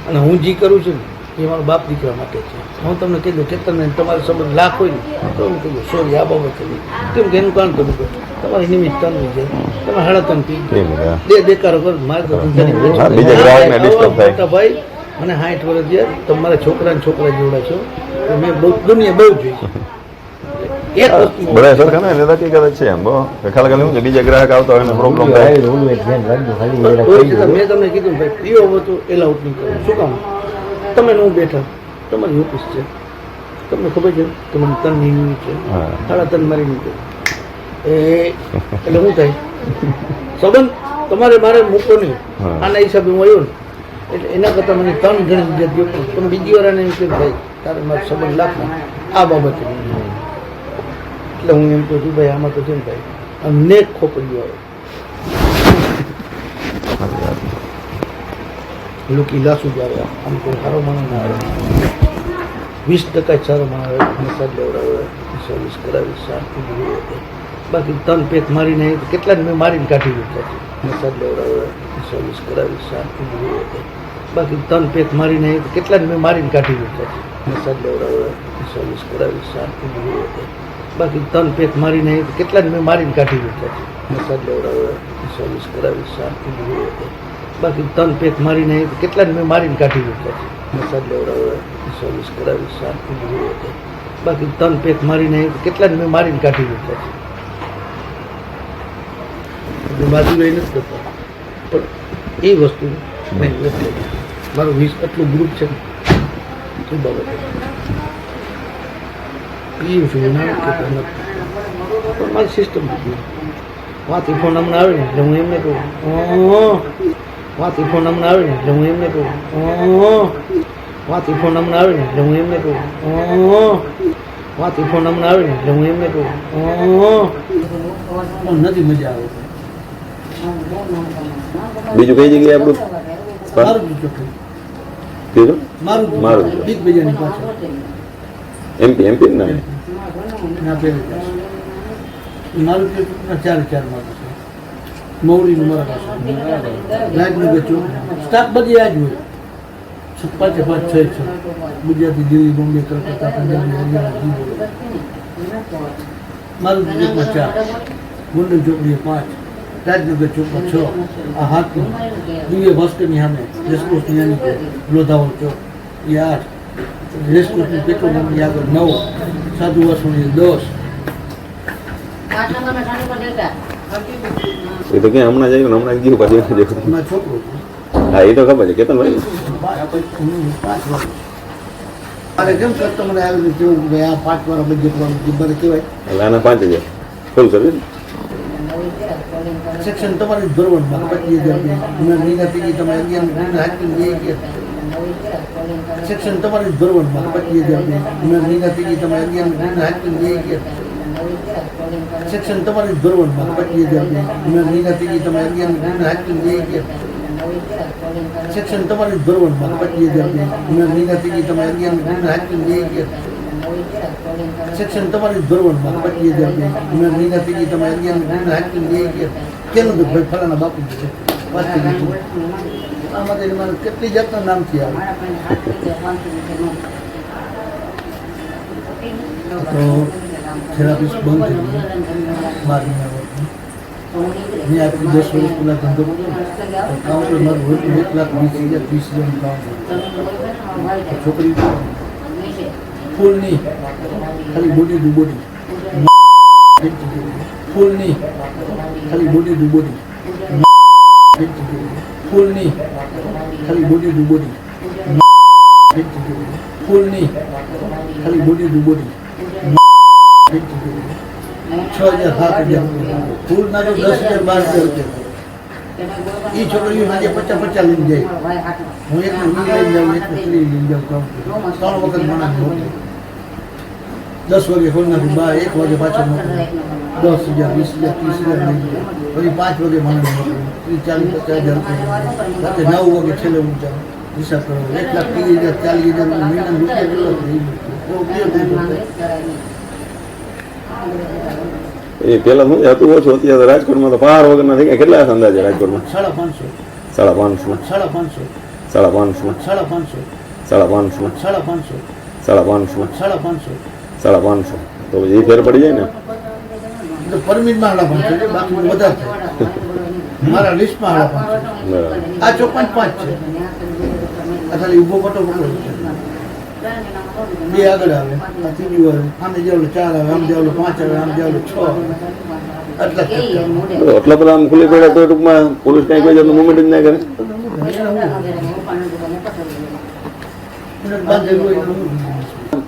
અને હું જે કરું છું ને એ મારા બાપ દીકરા માટે છે હું તમને કીધું કે તમને તમારો સંબંધ લાખ હોય ને તો હું કીધું સોરી આ બાબત કરી કેમ કે એનું કારણ કરું કે તમારી નિમિત્ત તનવી છે તમે 3.5 પી બે દેકારો કરો મારે તો બીજા ગ્રાહકને ડિસ્ટર્બ થાય મોટા ભાઈ મને 60 વર્ષ થયા તમારા છોકરા જેવડા છો તો મેં બહુ દુનિયા બહુ જોઈ છે એક વસ્તુ બધા સરખા ને એટલે હકીકત છે એમ બહુ ખાલી શું છે બીજા ગ્રાહક આવતા હોય ને પ્રોબ્લેમ થાય ઓલું એક ધ્યાન રાખજો ખાલી હોય જરા છે કહી તો દો મેં તમને કીધું ભાઈ પીઓ હોય તો એલાઉટ નહીં કરો શું કામ તમે હું બેઠા તમારી ઓફિસ છે તમને ખબર છે કે મને તન નહીં છે હા. 3.5 મારી નીકળે એટલે શું થાય સંબંધ તમારે મારે મૂકો નહીં હા. આના હિસાબે હું આવ્યો ને એટલે એના કરતાં મને 3 ગણી જગ્યા દો પણ બીજી વાર આને એમ કે ભાઈ તારે મારો સંબંધ લાખના આ બાબતે એટલે હું એમ કહું છું ભાઈ આમાં તો છે ને ભાઈ અનેક ખોપડીઓ આવે લોકો લાસુ જ આવે આમ કોઈ સારો માણસ ના આવે 20% જ સારો માણસ આવે મસાજ લેવડાવે સર્વિસ કરાવી શાંતિ બાકી તન પેટ મારીને કેટલા મેં મારીને કાઢી દીધા છે મસાજ લેવડાવે સર્વિસ કરાવી શાંતિ બાકી તન પેટ મારીને કેટલા મેં મારીને કાઢી દીધા છે મસાજ લેવડાવે સર્વિસ કરાવી શાંતિ બાકી તન પેટ મારીને કેટલા મેં મારીને કાઢી દીધા છે મસાજ લેવડાવે સર્વિસ કરાવી શાંતિ બાકી તન પેટ મારીને કેટલા મેં મારીને કાઢી દીધા છે મસાજ લેવડાવે સર્વિસ કરાવી શાંતિ બાકી તન પેટ મારીને કેટલા મેં મારીને કાઢી દીધા છે બાજુ રહી નથી કરતા પણ એ વસ્તુ નહીં એટલે મારું એટલું ગ્રુપ છે એ બાબતે પીવું છું ના કહેતો નથી પણ મારી સિસ્ટમ વાંથી ફોન અમને આવે ને એટલે હું એમને કહું વાંથી ફોન અમને આવે ને એટલે હું એમને કહું વાંથી ફોન અમને આવે ને એટલે હું એમને કહું વાંથી ફોન અમને આવે ને એટલે હું એમને કહું નથી મજા આવે બીજું કઈ જગ્યાએ આપણું મારું જ ચોખ્ખું કીધું મારું મારું જ. બીજ બીજાની પાછળ એમપી ના ના પેલી પાસે મારું પેટના 4 મારું છે મૌરીનું મારા પાસે લાઈટનું બચ્ચું સ્ટાફ બધી આ જ હોય 5 6 ગુજરાતી દિલ્હી બોમ્બે કલકત્તા પંજાબી હરિયાણા જી બોલે મારું પેટમાં 4 ગોંડલ ચોકડીએ 5 રાજનગર ચોકમાં 6 આ હાથનું દિવ્ય ભાસ્કરની સામે રેસકોર્સની યાની લોધાવળ ચોક એ 8 રેસકોર્સની પેટ્રોલ પંપની આગળ 9 સાધુ વાસોની 10 એ તો ક્યાં હમણાં જયું ને હમણાં ગયું પાછું એમાં છોકરો હા એ તો ખબર છે કેતન ભાઈ 5 વાર અરે કેમ કસ્ટમર આવેલું કેવું કે આ 5 વાર બજેટ વાળું મને કહેવાય એટલે આના 5000 ફૂલ સર્વિસ સેક્શન તમારે જ ભરવાનું 25,000 રૂપિયા મહિના પીજી તમે 11 મહિના હાકી લઈ ગયા સેક્શન તમારે જ ભરવાનું 25,000 મેં મહિના થઈ ગઈ તમે 11 હાથની લઈ ગયા સેક્શન તમારે જ ભરવાનું 25,000 મેં મહિના થઈ ગઈ તમે 11 હાથની લઈ ગયા સેક્શન તમારે જ ભરવાનું 25,000 મેં મહિના થઈ ગઈ તમે 11 હાથની લઈ ગયા સેક્શન તમારે જ ભરવાનું 25,000 મેં મહિના થઈ ગઈ તમે 11 હાથની લઈ ગયા કેનું તો ભાઈ ફલાણા બાપુ છે વાંચી લીધું આમાં મારે કેટલી જાતના નામથી આવે તો થેરાપિસ્ટ બંધ થઈ ગયું 12 વર્ષની મેં આજથી 10 વર્ષ પહેલાં ધંધો કર્યો તો કાઉન્ટર મારું હતું 1,20,000 કાઉન્ટર છોકરી ફૂલની ખાલી બોડી ટુ બોડી ફૂલની ખાલી બોડી ટુ બોડી ફૂલની ખાલી બોડી ટુ બોડી ફૂલની ખાલી બોડી ટુ બોડી 6,000 7,000 ફૂલ ના તો 10,000 12,000 રૂપિયા એ છોકરીઓ આજે 50 લઈને જાય હું એક લઈને જાઉં એક લઈને જાઉં કામ 3 વખત માણસ મોકલું 10 વાગે ખોલ નાખું 1 વાગે પાછો મોકલું 10,000 20,000 30,000 લઈ જાય પછી 5 વાગે માણસ મોકલું 30,000 40,000 રૂપિયા રાતે 9 વાગે છેલ્લે હું જાઉં હિસાબ કરો 1,30,000 40,000 મહિના રૂપિયા એ પહેલા શું હતું ઓછું અત્યારે રાજકોટમાં તો પાર વગરના થઈ ગયા કેટલા હશે અંદાજે રાજકોટમાં 550 તો એ ફેર પડી જાય ને પરમિટમાં 550 બાકી વધારે થાય મારા લિસ્ટમાં 550 આ 54.5 છે આ ખાલી ઊભો પટો પકડો બે આગળ આવે આ ત્રીજું આવે આને જેવડો 4 આવે આમ જેવડો 5 આવે આમ જેવડો 6 એટલા બધા આમ ખુલ્લી પડે તો ટૂંકમાં પોલીસ કઈ કોઈ જાતનું મુવમેન્ટ જ ના કરે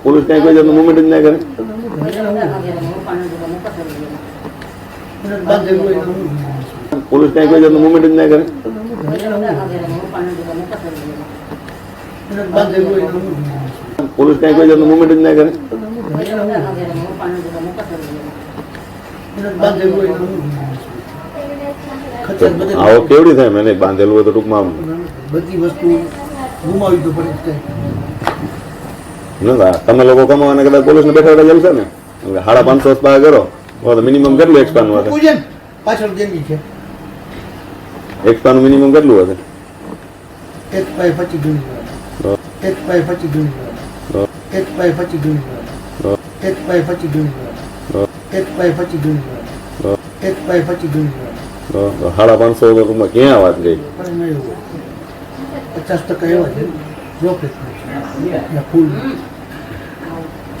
પોલીસ કઈ કોઈ જાતનું મુવમેન્ટ જ ના કરે પોલીસ કઈ કોઈ જાતનું મુવમેન્ટ જ ના કરે પોલીસ કઈ કોઈ જાતનું મુવમેન્ટ જ ના કરે આવો કેવડી થાય મને બાંધેલું હોય તો ટૂંકમાં બધી વસ્તુ ગુમાવી તો પડે ના તમે લોકો કમાવાના કદાચ પોલીસને બેઠા બેઠા જલશે ને 550 સ્પા કરો તો મિનિમમ કેટલું એક્સપાનું હશે પાછળ જેની છે એક્સપાનું મિનિમમ કેટલું હશે 1/25 ગણી 1/25 ગણી 1/25 ગણી 1/25 ગણી 1/25 ગણી 1/25 ગણી 550 તો ટૂંકમાં ક્યાં વાત ગઈ 50% એવા છે રોકેટ ફૂલ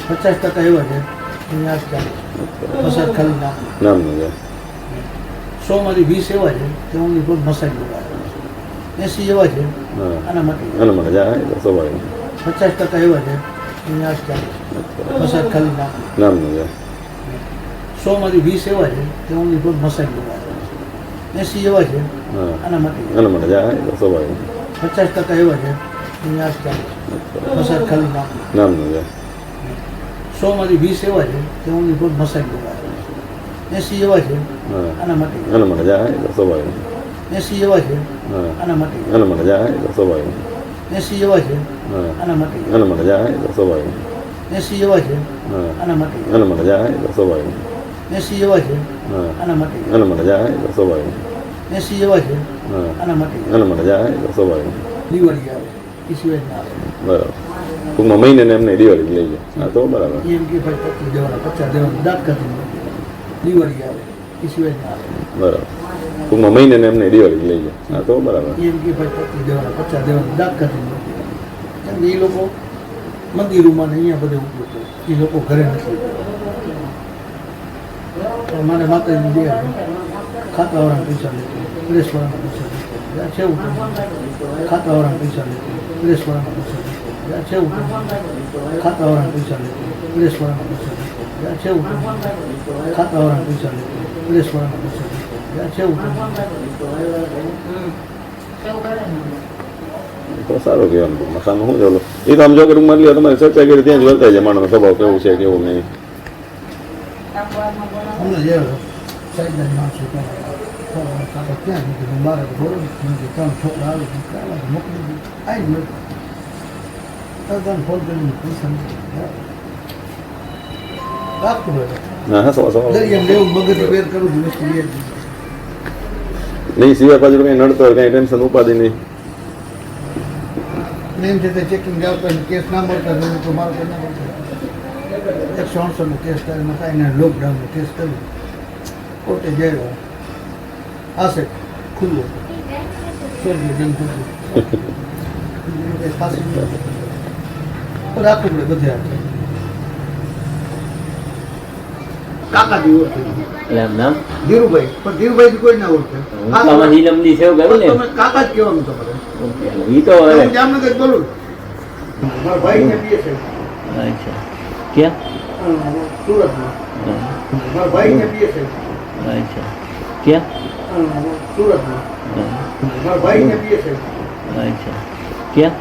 50% એવા છે મસાજ ખાલી નામ 100 માંથી 20 એવા છે કે હું મસાજ લગાવે 80 એવા છે આના માટે જાય સ્વાભાવિક 50% એવા છે મસાજ ખાલી નામ 100 માંથી 20 એવા છે કે હું મસાજ લગાવે 80 એવા છે આના માટે જાય સ્વાભાવિક 50% એવા છે મસાજ ખાલી નામ 100 માંથી 20 એવા છે કે હું મસાજ લગાવે 80 એવા છે આના માટે જાય સ્વાભાવિક 80 એવા છે આના માટે જાય સ્વાભાવિક 80 એવા છે આના માટે જાય સ્વાભાવિક 80 એવા છે આના માટે જાય સ્વાભાવિક 80 એવા છે આના માટે જાય સ્વાભાવિક 80 એવા છે આના માટે જાય સ્વાભાવિક દિવાળી આવે એ સિવાય ના આવે બરાબર ટૂંકમાં મહિને એમને દિવાળી લઈ જાય હા તો બરાબર એમ કે ભાઈ 25 દેવાના 50 દેવાના દાંત કાઢી દિવાળી આવે એ સિવાય ના આવે બરાબર ટૂંકમાં મહિને એમને દિવાળી લઈ જાય હા તો બરાબર એમ કે ભાઈ 25 દેવાના 50 દેવાના દાંત કાઢી કેમ કે એ લોકો મંદિરોમાં ને અહીંયા બધે ઉપયોગ કરે એ લોકો ઘરે નથી મને માતાજી દે ખાતાવાળાના પૈસા લેતો પ્રેસવાળાના પૈસા લેતો છે એવું ખાતાવાળાના પૈસા લેતો પ્રેસવાળાના પૈસા લેતો છે એવું ખાતાવાળાના પૈસા લેતો પ્રેસવાળાના પૈસા લેતો છે એવું ખાતાવાળાના પૈસા લેતો પ્રેસવાળાના પૈસા લેતો છે એવું તો સારું કહેવાનું ટૂંકમાં સામે શું ચાલો એ તો આમ જો કે રૂમમાં લે તમારે ચર્ચા કરી ત્યાં જ વર્તાય છે માણસનો સ્વભાવ કેવું છે કેવું નહીં અમને જે સાઈડના માણસો ક્યાં કીધું મારે બોલો 3 છોકરા આવે મોકલી દીધું આવી ગયું ફોન કરીને પૈસા રાખતું હોય હા સવા એમ લેવું મગજ બેર કરું છું વસ્તુ બેર નહીં સિવાય પાછળ કંઈ નડતો હોય કંઈ ટેન્શન ઉપાધિ નહીં એમ છે તે ચેકિંગ આવતા કેસ ના મળતા તો મારો કે ના મળતા 168નો કેસ કરીને કાંઈ લોકડાઉનનો કેસ કર્યો કોર્ટે ગયો આશે ખુલ્લું રાખવું પડે બધે કાકા જેવું એટલે એમ નામ ધીરુભાઈ પણ ધીરુભાઈ કોઈ ના ઓળખે આમાં નીલમની સેવ કર્યું ને તમે કાકા જ કહેવાનું તમારે ઈ તો હવે હું જામનગર બોલું મારા ભાઈ ને બીએ છે અચ્છા ક્યાં સુરતમાં મારા ભાઈ ને બીએ છે અચ્છા ક્યાં સુરતમાં મારા ભાઈ ને બીએ છે અચ્છા ક્યાં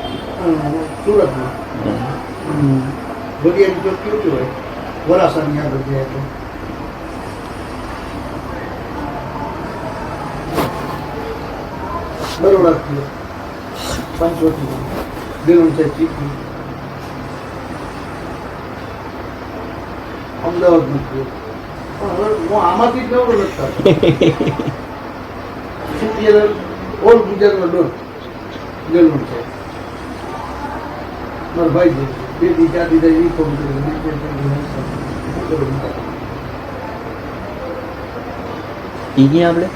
સુરતમાં બધી જો કેવું હોય વરાસાની આગળ જાય તો બરોડા થયો 500 દિન છે ચીકી અમદાવાદ મૂક્યો હું આમાંથી જ નવરો લખતા સિટીએલ ઓલ ગુજરાતમાં ડોર ગયેલું છે મારા ભાઈ છે બે દી ચાર દી એ ફોન કર્યો ઈ ક્યાં આપણે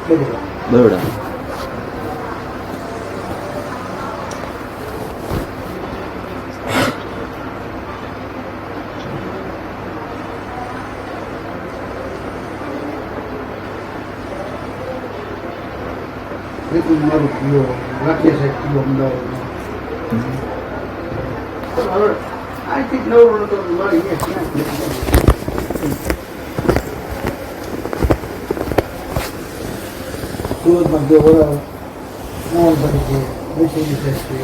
બરોડા બરોડા મારું પ્રિયો રાખીએ સાહેબ પ્રિયો અમદાવાદમાં હવે આજથી જ નવરો નતો મારી ક્યાં સુરતમાં બે વડા મોહનભાઈ છે વૈશાલી સાહેબ છે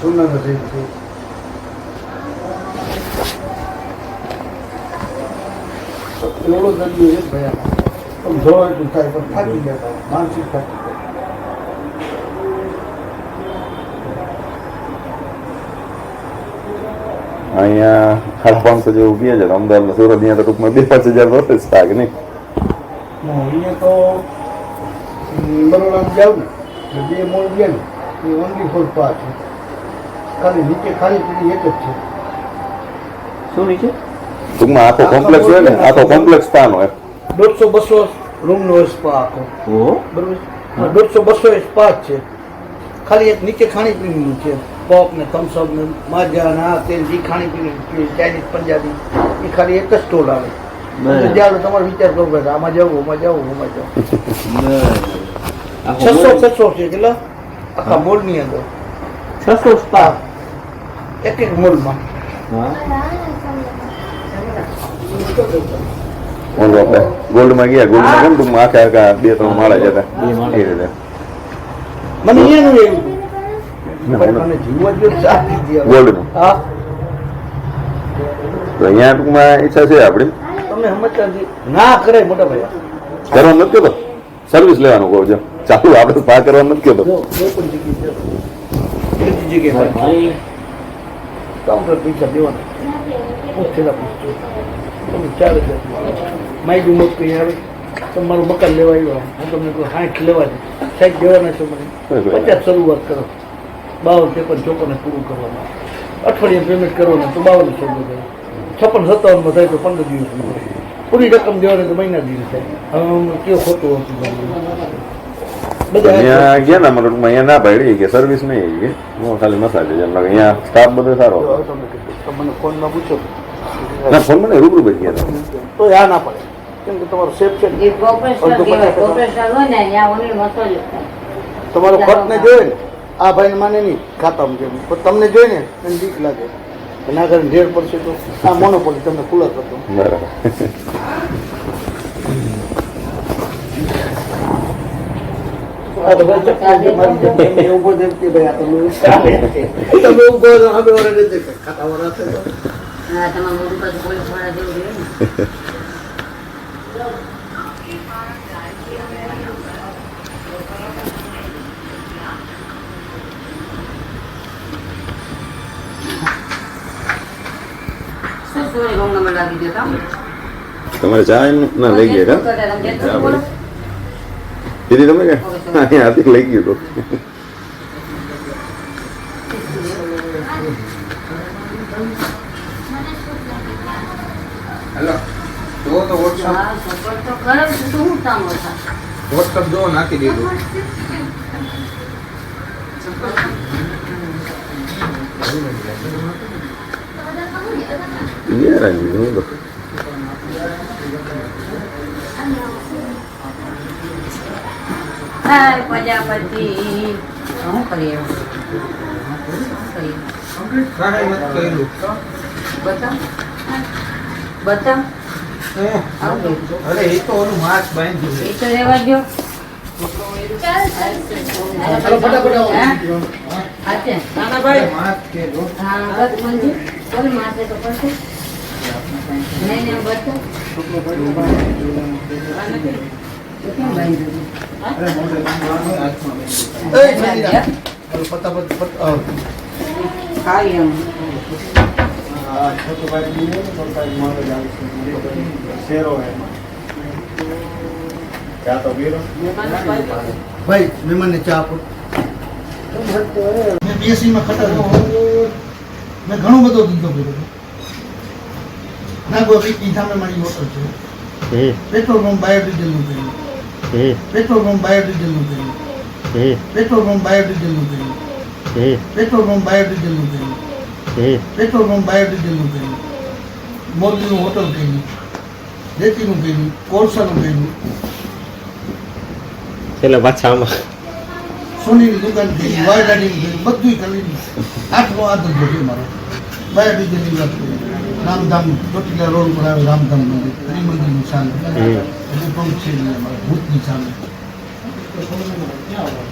સોનાના સાહેબ છે એવડો દરિયો છે ભાઈ આમાં જોવા એટલું થાય પણ થાકી ગયા માનસિક થાકી ગયા અહીંયા 550 જેવું કહે છે અમદાવાદ સુરત અહીંયા તો ટૂંકમાં 2-5 હજાર વર્ષ થાય કે નહીં અહીંયા તો બરોડામાં જાવ ને બે મોડ ગયા ને એ ઓનલી ફોર પાસ છે ખાલી નીચે ખાલી પીડી એક જ છે શું નીચે ટૂંકમાં આખો કોમ્પ્લેક્સ હોય ને આખો કોમ્પ્લેક્સ સ્થાન હોય 150-200 રૂમનો સ્પા આખો ઓ બરોબર 150-200 સ્પા છે ખાલી એક નીચે ખાણીપીણીનું છે પોપ ને થમ્સઅપ ને માજા ને આ તે જે ખાણીપીણી ચાઇનીઝ પંજાબી એ ખાલી એક જ સ્ટોલ આવે જ્યારે તમારે વિચાર કરવો પડે આમાં જવું આમાં જવું આમાં જવું 600 છે કેટલા આખા મોલની અંદર 600 સ્પા એક એક મોલમાં ઓલું આપણે ગોલ્ડમાં ગયા ગોલ્ડમાં કેમ ટૂંકમાં આખા 2-3 માળા જતા એ રીતે મને અહીંયાનું એવું મને જીવવા જો સાથી ગયા ગોલ્ડનું હા તો અહીંયા ટૂંકમાં ઈચ્છા છે આપણી તમે સમજતા નથી ના કરે મોટા ભાઈ કરવાનું નથી કહેતો સર્વિસ લેવાનું કહું છો ચાલુ આપણે સ્પા કરવાનું નથી કહેતો જો કોઈ પણ જગ્યાએ જગ્યાએ ભાઈ કાઉન્ટર પૈસા દેવાના હું છેલ્લા પૂછતો તમે 4000 માઇક ઉમર કઈ આવે તમારું મકાન લેવા આવ્યો હું તમને કહું 60 લેવા દે સાહેબ દેવાના છો મને 50 શરૂઆત કરો 52-53 ચોકોને પૂરું કરવાનું અઠવાડિયે પેમેન્ટ કરવાનું તો 52 થાય 56-57 થાય તો 15 દિવસમાં પૂરી રકમ દેવાની તો મહિના દિવસ થાય હવે કેવું ખોટું હતું બધા અહીંયા ગયા ને અમારે ટૂંકમાં અહીંયા ના પાડી કે સર્વિસ નહીં કે હું ખાલી મસાજ છે એટલે અહીંયા સ્ટાફ બધો સારો હતો મને ફોનમાં પૂછો ના ફોનમાં નહીં રૂબરૂ બધી ગયા તો આ ના પડે કેમ કે તમારો સેફ છે એ પ્રોફેશનલ કહેવાય પ્રોફેશનલ હોય ને ત્યાં ઓનલી મસાજ થાય તમારો ખર્ચને જોઈ ને આ ભાઈને માને નહીં ખાતામાં છે પણ તમને જોઈ ને એને બીક લાગે ના કરીને ઢેર પડશે તો આ મોનોપોલી તમને ખુલ્લા કરતો બરાબર એમને ઊભો જેમ કે ભાઈ આ તમે ચાલે છે. તમે ઊભો છો, હવે ઓરે નથી ખાતા વાળા છે તો. હા, તમારા મોઢું પર પોલીસ વાળા જેવું રહે ને. શું સોરી રોંગ નંબર લાગી ગયો કામ? તમારે ચા ના લઈ ગયા ચા બોલો. દીદી તમે કે હાથી લઈ ગયું તો હેલો જો તો વોટ્સઅપ હા, સપોર્ટ તો કરે છે, તો શું કામ હતા? વોટ્સઅપ જો નાખી દીધું. હું તો હાય પ્રજાપતિ. શું કરીએ? કાંઈ નથી કર્યું. બતાવ બતાવ. અરે એ તો ઓલું માસ્ક બાંધ્યું છે. એ તો રહેવા દો. ચાલો ફટાફટ આવો. હા છે. માસ્ક છે જો. હા, બસ મંજુ. બોલ માથે તો પડશે. નહીં નહીં બતાવ. તો કેમ બાંધ્યું? અરે મોઢે બાંધવાનું હાથમાં બાંધ્યું. એ ચાલી ચાલો ફટાફટ ખાઈ એમ. હા છોટું ભાઈ દીને તો કાંઈ મળે જ આવે છે. શેરો હે ચા તો પીરો. ભાઈ મહેમાનને ચા આપો. મેં બીએસસીમાં ખતર મેં ઘણો બધો ધંધો કર્યો. નાગો વીકની સામે મારી હોટલ છે. પેટ્રોલ પંપ બાયોડીઝલનું કર્યું. પેટ્રોલ પંપ બાયોડીઝલનું કર્યું. પેટ્રોલ પંપ બાયોડીઝલનું કર્યું. પેટ્રોલ પંપ બાયોડીઝલનું કર્યું. પેટ્રોલ પંપ બાયોડીઝલનું કર્યું. મોરબીનું હોટલ કર્યું. રેતીનું કર્યું. કોલસાનું કર્યું. છેલ્લે પાછા આમાં સોનીની દુકાન કરી, વાયડાડીની કરી, બધું કરી. 8નો આદત છે મારો. બાયોડીઝલની વાત કરી. રામધામ ચોટીલા રોડ પર આવે રામધામ મંદિર, ત્રિમંદિરનું સામે. બધું પંપ છે અમારા ભૂતની સામે.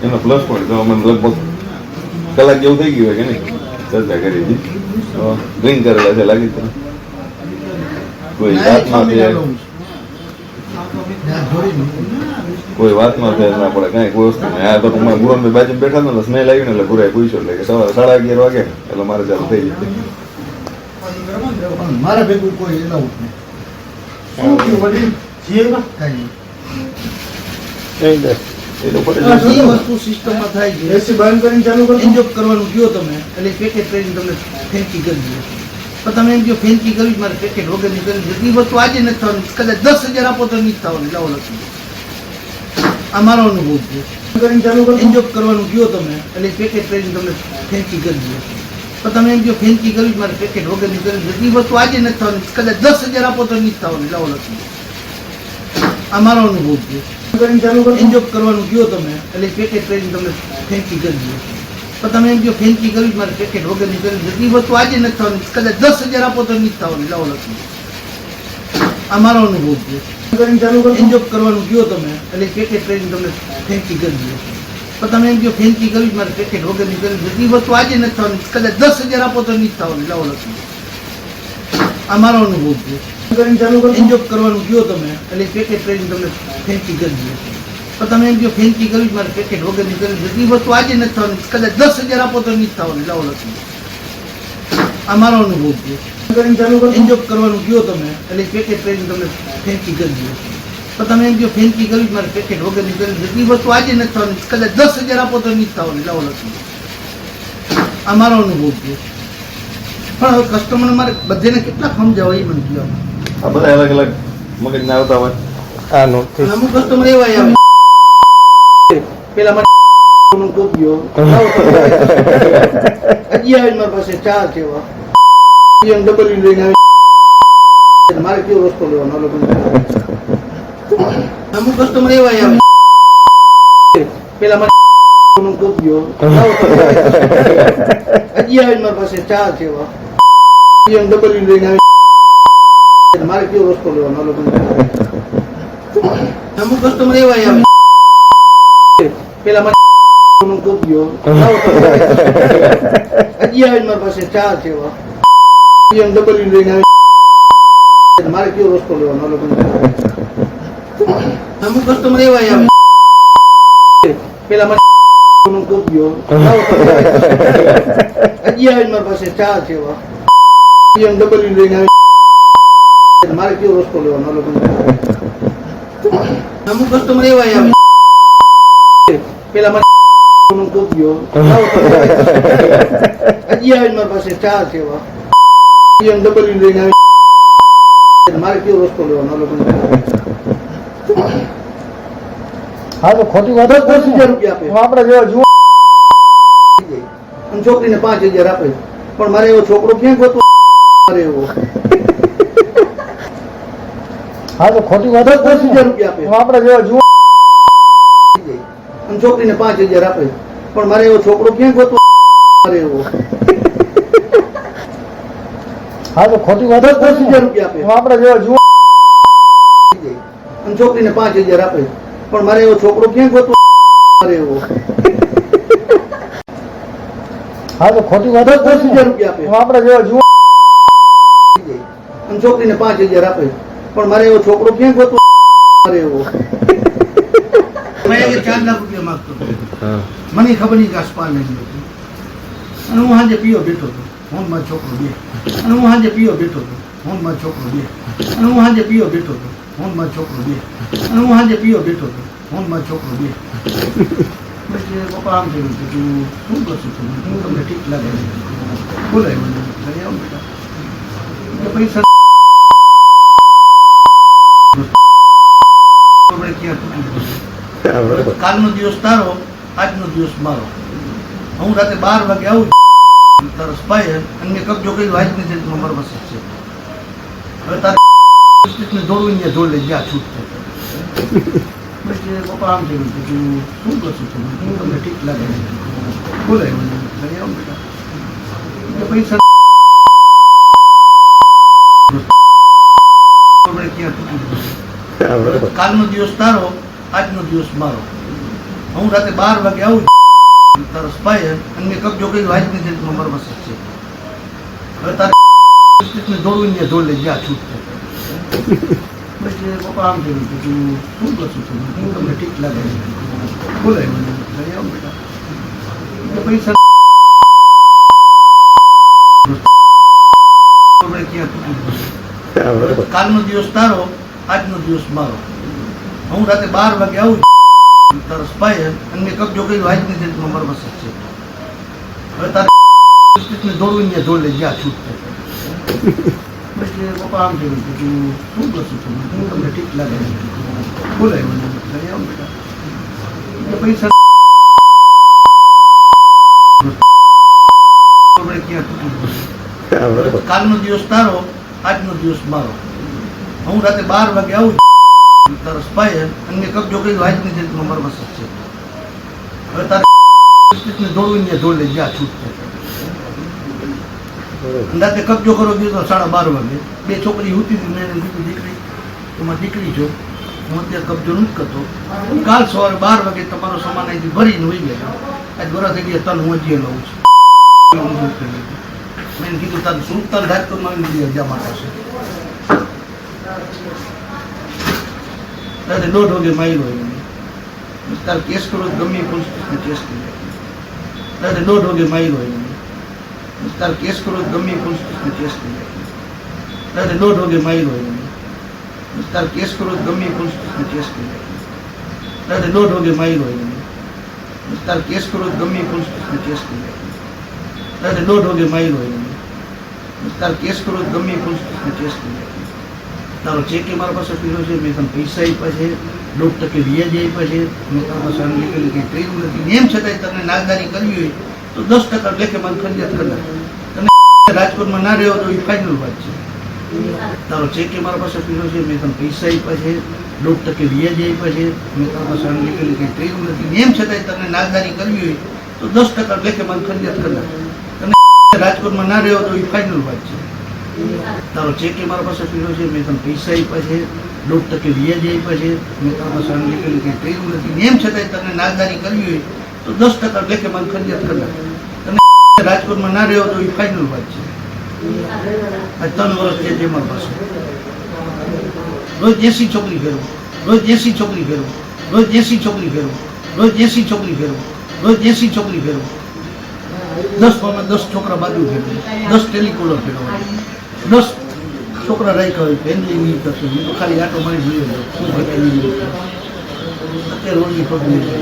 એનો પ્લસ પોઈન્ટ તો અમને લગભગ કલાક જેવું થઈ ગયું હોય કે નહીં ચર્ચા કરી હતી ડ્રિંક કરેલા છે લાગી તને કોઈ વાતમાં કોઈ વાતમાં ફેર ના પડે કાંઈ કોઈ વસ્તુ નહીં. આ તો ટૂંકમાં ગુરનભાઈ બાજુ બેઠા હતા ને સ્મેલ આવી ને એટલે ગુરાએ પૂછ્યો એટલે કે સવારે 11:30 વાગે એટલે મારે ચાલુ થઈ જશે. પણ મારા ભેગું કોઈ એલાઉડ નહીં. શું થયું વડીલ? જીવમાં કાંઈ નહીં. એ લોકો જે વસ્તુ સિસ્ટમમાં થાય છે એસી બંધ કરીને ચાલુ કરો. એન્જોય કરવાનું કયો તમે એટલે પેકેટ કરીને તમને ફેન્કી કરી દે. પણ તમે એમ જો ફેન્કી કરવી મારે પેકેટ વગરની કરી દે. એ વસ્તુ આજે નથી થવાની. કદાચ 10,000 આપો તો નથી થવાની. લાવો લખી આ મારો અનુભવ છે. કરીને ચાલુ કરો. એન્જોય કરવાનું કયો તમે એટલે પેકેટ કરીને તમને ફેન્કી કરી દે. પણ તમે એમ જો ફેન્કી કરવી મારે પેકેટ વગરની કરી દે. એ વસ્તુ આજે નથી થવાની. કદાચ 10,000 આપો તો નથી થવાની. લાવો લખી આ મારો અનુભવ છે. કરીને ચાલુ કરો. એન્જોય કરવાનું કયો તમે એટલે પેકેટ કરીને તમને ફેન્કી કરી દે. પણ તમે એમ જો ફેન્કી કરવી મારે પેકેટ વગરની કરી દે. એ વસ્તુ આજે નથી થવાની. કદાચ 10,000 આપો તો નથી થવાની. લાવો લખી આ મારો અનુભવ છે. કરીને ચાલુ કરો. એન્જોય કરવાનું કયો તમે એટલે પેકેટ કરીને તમને ફેન્કી કરી દે. પણ તમે એમ જો ફેન્કી કરવી મારે પેકેટ વગરની કરી દે. એ વસ્તુ આજે નથી થવાની. કદાચ 10,000 આપો તો નથી થવાની. લાવો લખી આ મારો અનુભવ છે. કરીને ચાલુ કરો. એન્જોય કરવાનું કયો તમે એટલે પેકેટ કરીને તમને ફેન્કી કરી દે. પણ તમે એમ જો ફેન્કી કરવી મારે પેકેટ વગરની કરી દે. એ વસ્તુ આજે નથી થવાની. કદાચ 10,000 આપો તો નથી થવાની. લાવો લખી આ મારો અનુભવ છે. કરીને ચાલુ કરો. એન્જોય કરવાનું કયો તમે એટલે પેકેટ કરીને તમને ફેન્કી કરી દે. પણ તમે એમ જો ફેન્કી કરવી મારે પેકેટ વગરની કરી દે. એ વસ્તુ આજે નથી થવાની. કદાચ 10,000 આપો તો નથી થવાની. લાવો લખી આ મારો અનુભવ છે. પણ હવે કસ્ટમર મારે બધાને કેટલા સમજાવવા એ મને કહો. આ બધા અલગ અલગ મગજના આવતા હોય. આ નોટિસ અમુક કસ્ટમર એવા આવે પેલા મને નો કોપીઓ હજી આવે મારી પાસે ચા છે ડબલ લઈને આવે મારે કેવો રસ્તો લેવાનો અમુક કસ્ટમર એવા આવે પેલા મને નો કોપીઓ હજી આવે મારી પાસે ચા છે ડબલ લઈને આવે મારે કેવો રસ્તો લેવાનો અમુક કસ્ટમર એવા આવે પેલા મારે નો ગોપ્યો હજી આવીને મારી પાસે ચા છે BMW લઈને આવી મારે કેવો રસ્તો લેવાનો લોકોને અમુક કસ્ટમર એવા આવે પેલા મારે નો ગોપ્યો હજી આવીને મારી પાસે ચા છે BMW લઈને આવી મારે કેવો રસ્તો લેવાનો લોકોને અમુક કસ્ટમર એવા આવે પેલા મારે નો ગોપ્યો હજી આવીને મારી પાસે ચા છે BMW લઈને આવી મારે કેવો રસ્તો લેવાનો લોકોને હા તો ખોટી વાત જ નથી. 10,000 રૂપિયા આપે આપણે જેવા જુઓ અને છોકરીને 5,000 આપે પણ મારે એવો છોકરો ક્યાં ગોતવો મારે એવો હા તો ખોટી વાત જ નથી. 10,000 રૂપિયા આપે આપણે જેવા જુઓ અને છોકરીને 5,000 આપે પણ મારે એવો છોકરો ક્યાં ગોતવો મારે એવો હા તો ખોટી વાત જ નથી. 10,000 રૂપિયા આપે આપણે જેવા જુઓ અને છોકરીને 5,000 આપે પણ મારે એવો છોકરો ક્યાં ગોતવો મારે એવો હા તો ખોટી વાત જ નથી. 10,000 રૂપિયા આપે આપણે જેવા જુઓ અને છોકરીને 5,000 આપે પણ મારે એવો છોકરો ક્યાં ગોતવો મારે એવો મેં 4 લાખ રૂપિયા માંગતો હતો. મને ખબર નહીં કે આ સ્પા નહીં હતું. અને હું સાંજે પીઓ બેઠો હતો હું મારો છોકરો બે અને હું સાંજે પીઓ બેઠો હતો હું મારો છોકરો બે અને હું સાંજે પીઓ બેઠો હતો હું મારો છોકરો બે અને હું સાંજે પીઓ બેઠો હતો હું મારો છોકરો બે પછી પપ્પા આમ થયું કે તું શું કરશું તું હું તમને ઠીક લાગે બોલાય મને ઘરે આવું બેટા પૈસા કાલનો દિવસ તારો આજનો દિવસ મારો હું રાતે 12 વાગે આવું તારો સ્પાય અને મેં કબજો કર્યો આજની ડેટમાં મારો પાસે છે હવે તારે દોડવીને દોડ લઈ જ્યાં છૂટ થાય પછી પપ્પા આમ થયું કે તું શું કરશું તું હું તમને ઠીક લાગે બોલાય મને ઘરે આવું બેટા પૈસા કાલનો દિવસ તારો આજનો દિવસ મારો હું રાતે 12 વાગે આવું તારો સ્પાય અને મેં કબજો કર્યો આજની ડેટમાં મારો પાસે છે હવે તારે દોડવીને દોડ લઈ જ્યાં છૂટ થાય પછી પપ્પા આમ થયું કે તું શું કરશું તું હું તમને ઠીક લાગે બોલાય મને ઘરે આવું બેટા પૈસા કાલનો દિવસ તારો આજનો દિવસ મારો હું રાતે 12 વાગે આવું તારો સ્પાય અને મેં કબજો કર્યો આજની ડેટમાં મારો પાસે છે હવે તારે દોડવીને દોડ લઈ જ્યાં છૂટ થાય પછી પપ્પા આમ થયું કે તું શું કરશું તું હું તમને ઠીક લાગે બોલાય મને ઘરે આવું બેટા પૈસા કાલનો દિવસ તારો આજનો દિવસ મારો હું રાતે 12 વાગે આવું તારો સ્પાય અને મેં કબજો કર્યો આજની ડેટમાં મારો પાસે છે હવે તારે દોડવીને દોડ લઈ જ્યાં છૂટ થાય રાતે કબજો કરો ગયો તો 12:30 વાગે બે છોકરી હતી મેં દીકરી એમાં દીકરી છો હું અત્યારે કબજો નથી કરતો કાલ સવારે 12 વાગે તમારો સામાન અહીંથી ભરીને હોઈ ગયા આજ ગોરા થઈ ગયા તન હું હજી લઉં છું મેં કીધું તારું શું તાર ઘાટ તો મારી દીધી હજા મારા પાસે રાતે 1:30 વાગે માર્યો એને તાર કેસ કરો ગમે પોલીસ સ્ટેશન કેસ કરી રાતે 1:30 વાગે માર્યો એને તાર કેસ કરો ગમે પોલીસ સ્ટેશન કેસ કરી રાતે 1:30 વાગે માર્યો એને તાર કેસ કરો ગમે પોલીસ સ્ટેશન કેસ કરી રાતે 1:30 વાગે માર્યો એને તાર કેસ કરો ગમે પોલીસ સ્ટેશન કેસ કરી રાતે 1:30 વાગે માર્યો એને તાર કેસ કરો ગમે પોલીસ સ્ટેશન કેસ કરી તારો ચેક એ મારા પાસે પીરો છે મેં તને પૈસા આપ્યા છે 1% વ્યાજ આપ્યા છે મેં તારા પાસે અનલીગલી કંઈ કર્યું નથી એમ છતાંય તને નાગદારી કરવી હોય તો 10% લેખે મને ફરિયાદ કરી તને રાજકોટમાં ના રહ્યો તો એ ફાઇનલ વાત છે તારો ચેક એ મારા પાસે પીરો છે મેં તને પૈસા આપ્યા છે 1% વ્યાજ આપ્યા છે મેં તારા પાસે અનલીગલી કંઈ કર્યું નથી એમ છતાંય તને નાગદારી કરવી હોય તો 10% લેખે મને ફરિયાદ કરી તને રાજકોટમાં ના રહ્યો તો એ ફાઇનલ વાત છે તારો ચેક એ મારા પાસે પીરો છે મેં તને પૈસા આપ્યા છે 1.5% વ્યાજ આપ્યા છે, મેં તારા પાસે લીગલી કંઈ કર્યું નથી. એમ છતાંય તને નાદારી કરવી હોય તો 10% લેખે મારી ફરિયાદ કરી નાખ. તને રાજકોટમાં ના રહ્યો તો એ ફાઇનલ વાત છે. આ 3 વર્ષ છે જે મારી પાસે. રોજ 80 છોકરી ફેરવું, રોજ 80 છોકરી ફેરવું, રોજ 80 છોકરી ફેરવું, રોજ 80 છોકરી ફેરવું, રોજ 80 છોકરી ફેરવું. 10 ફોનમાં 10 છોકરા બાજુ ફેરવું, 10 ટેલિકોલર ફેરવવા, 10 છોકરા રાખ્યા હોય ફેમિલી નહીં કરશે. હું તો ખાલી આટો મારી જોઈએ શું ઘટાડી અત્યારે રોજની પગલી છે.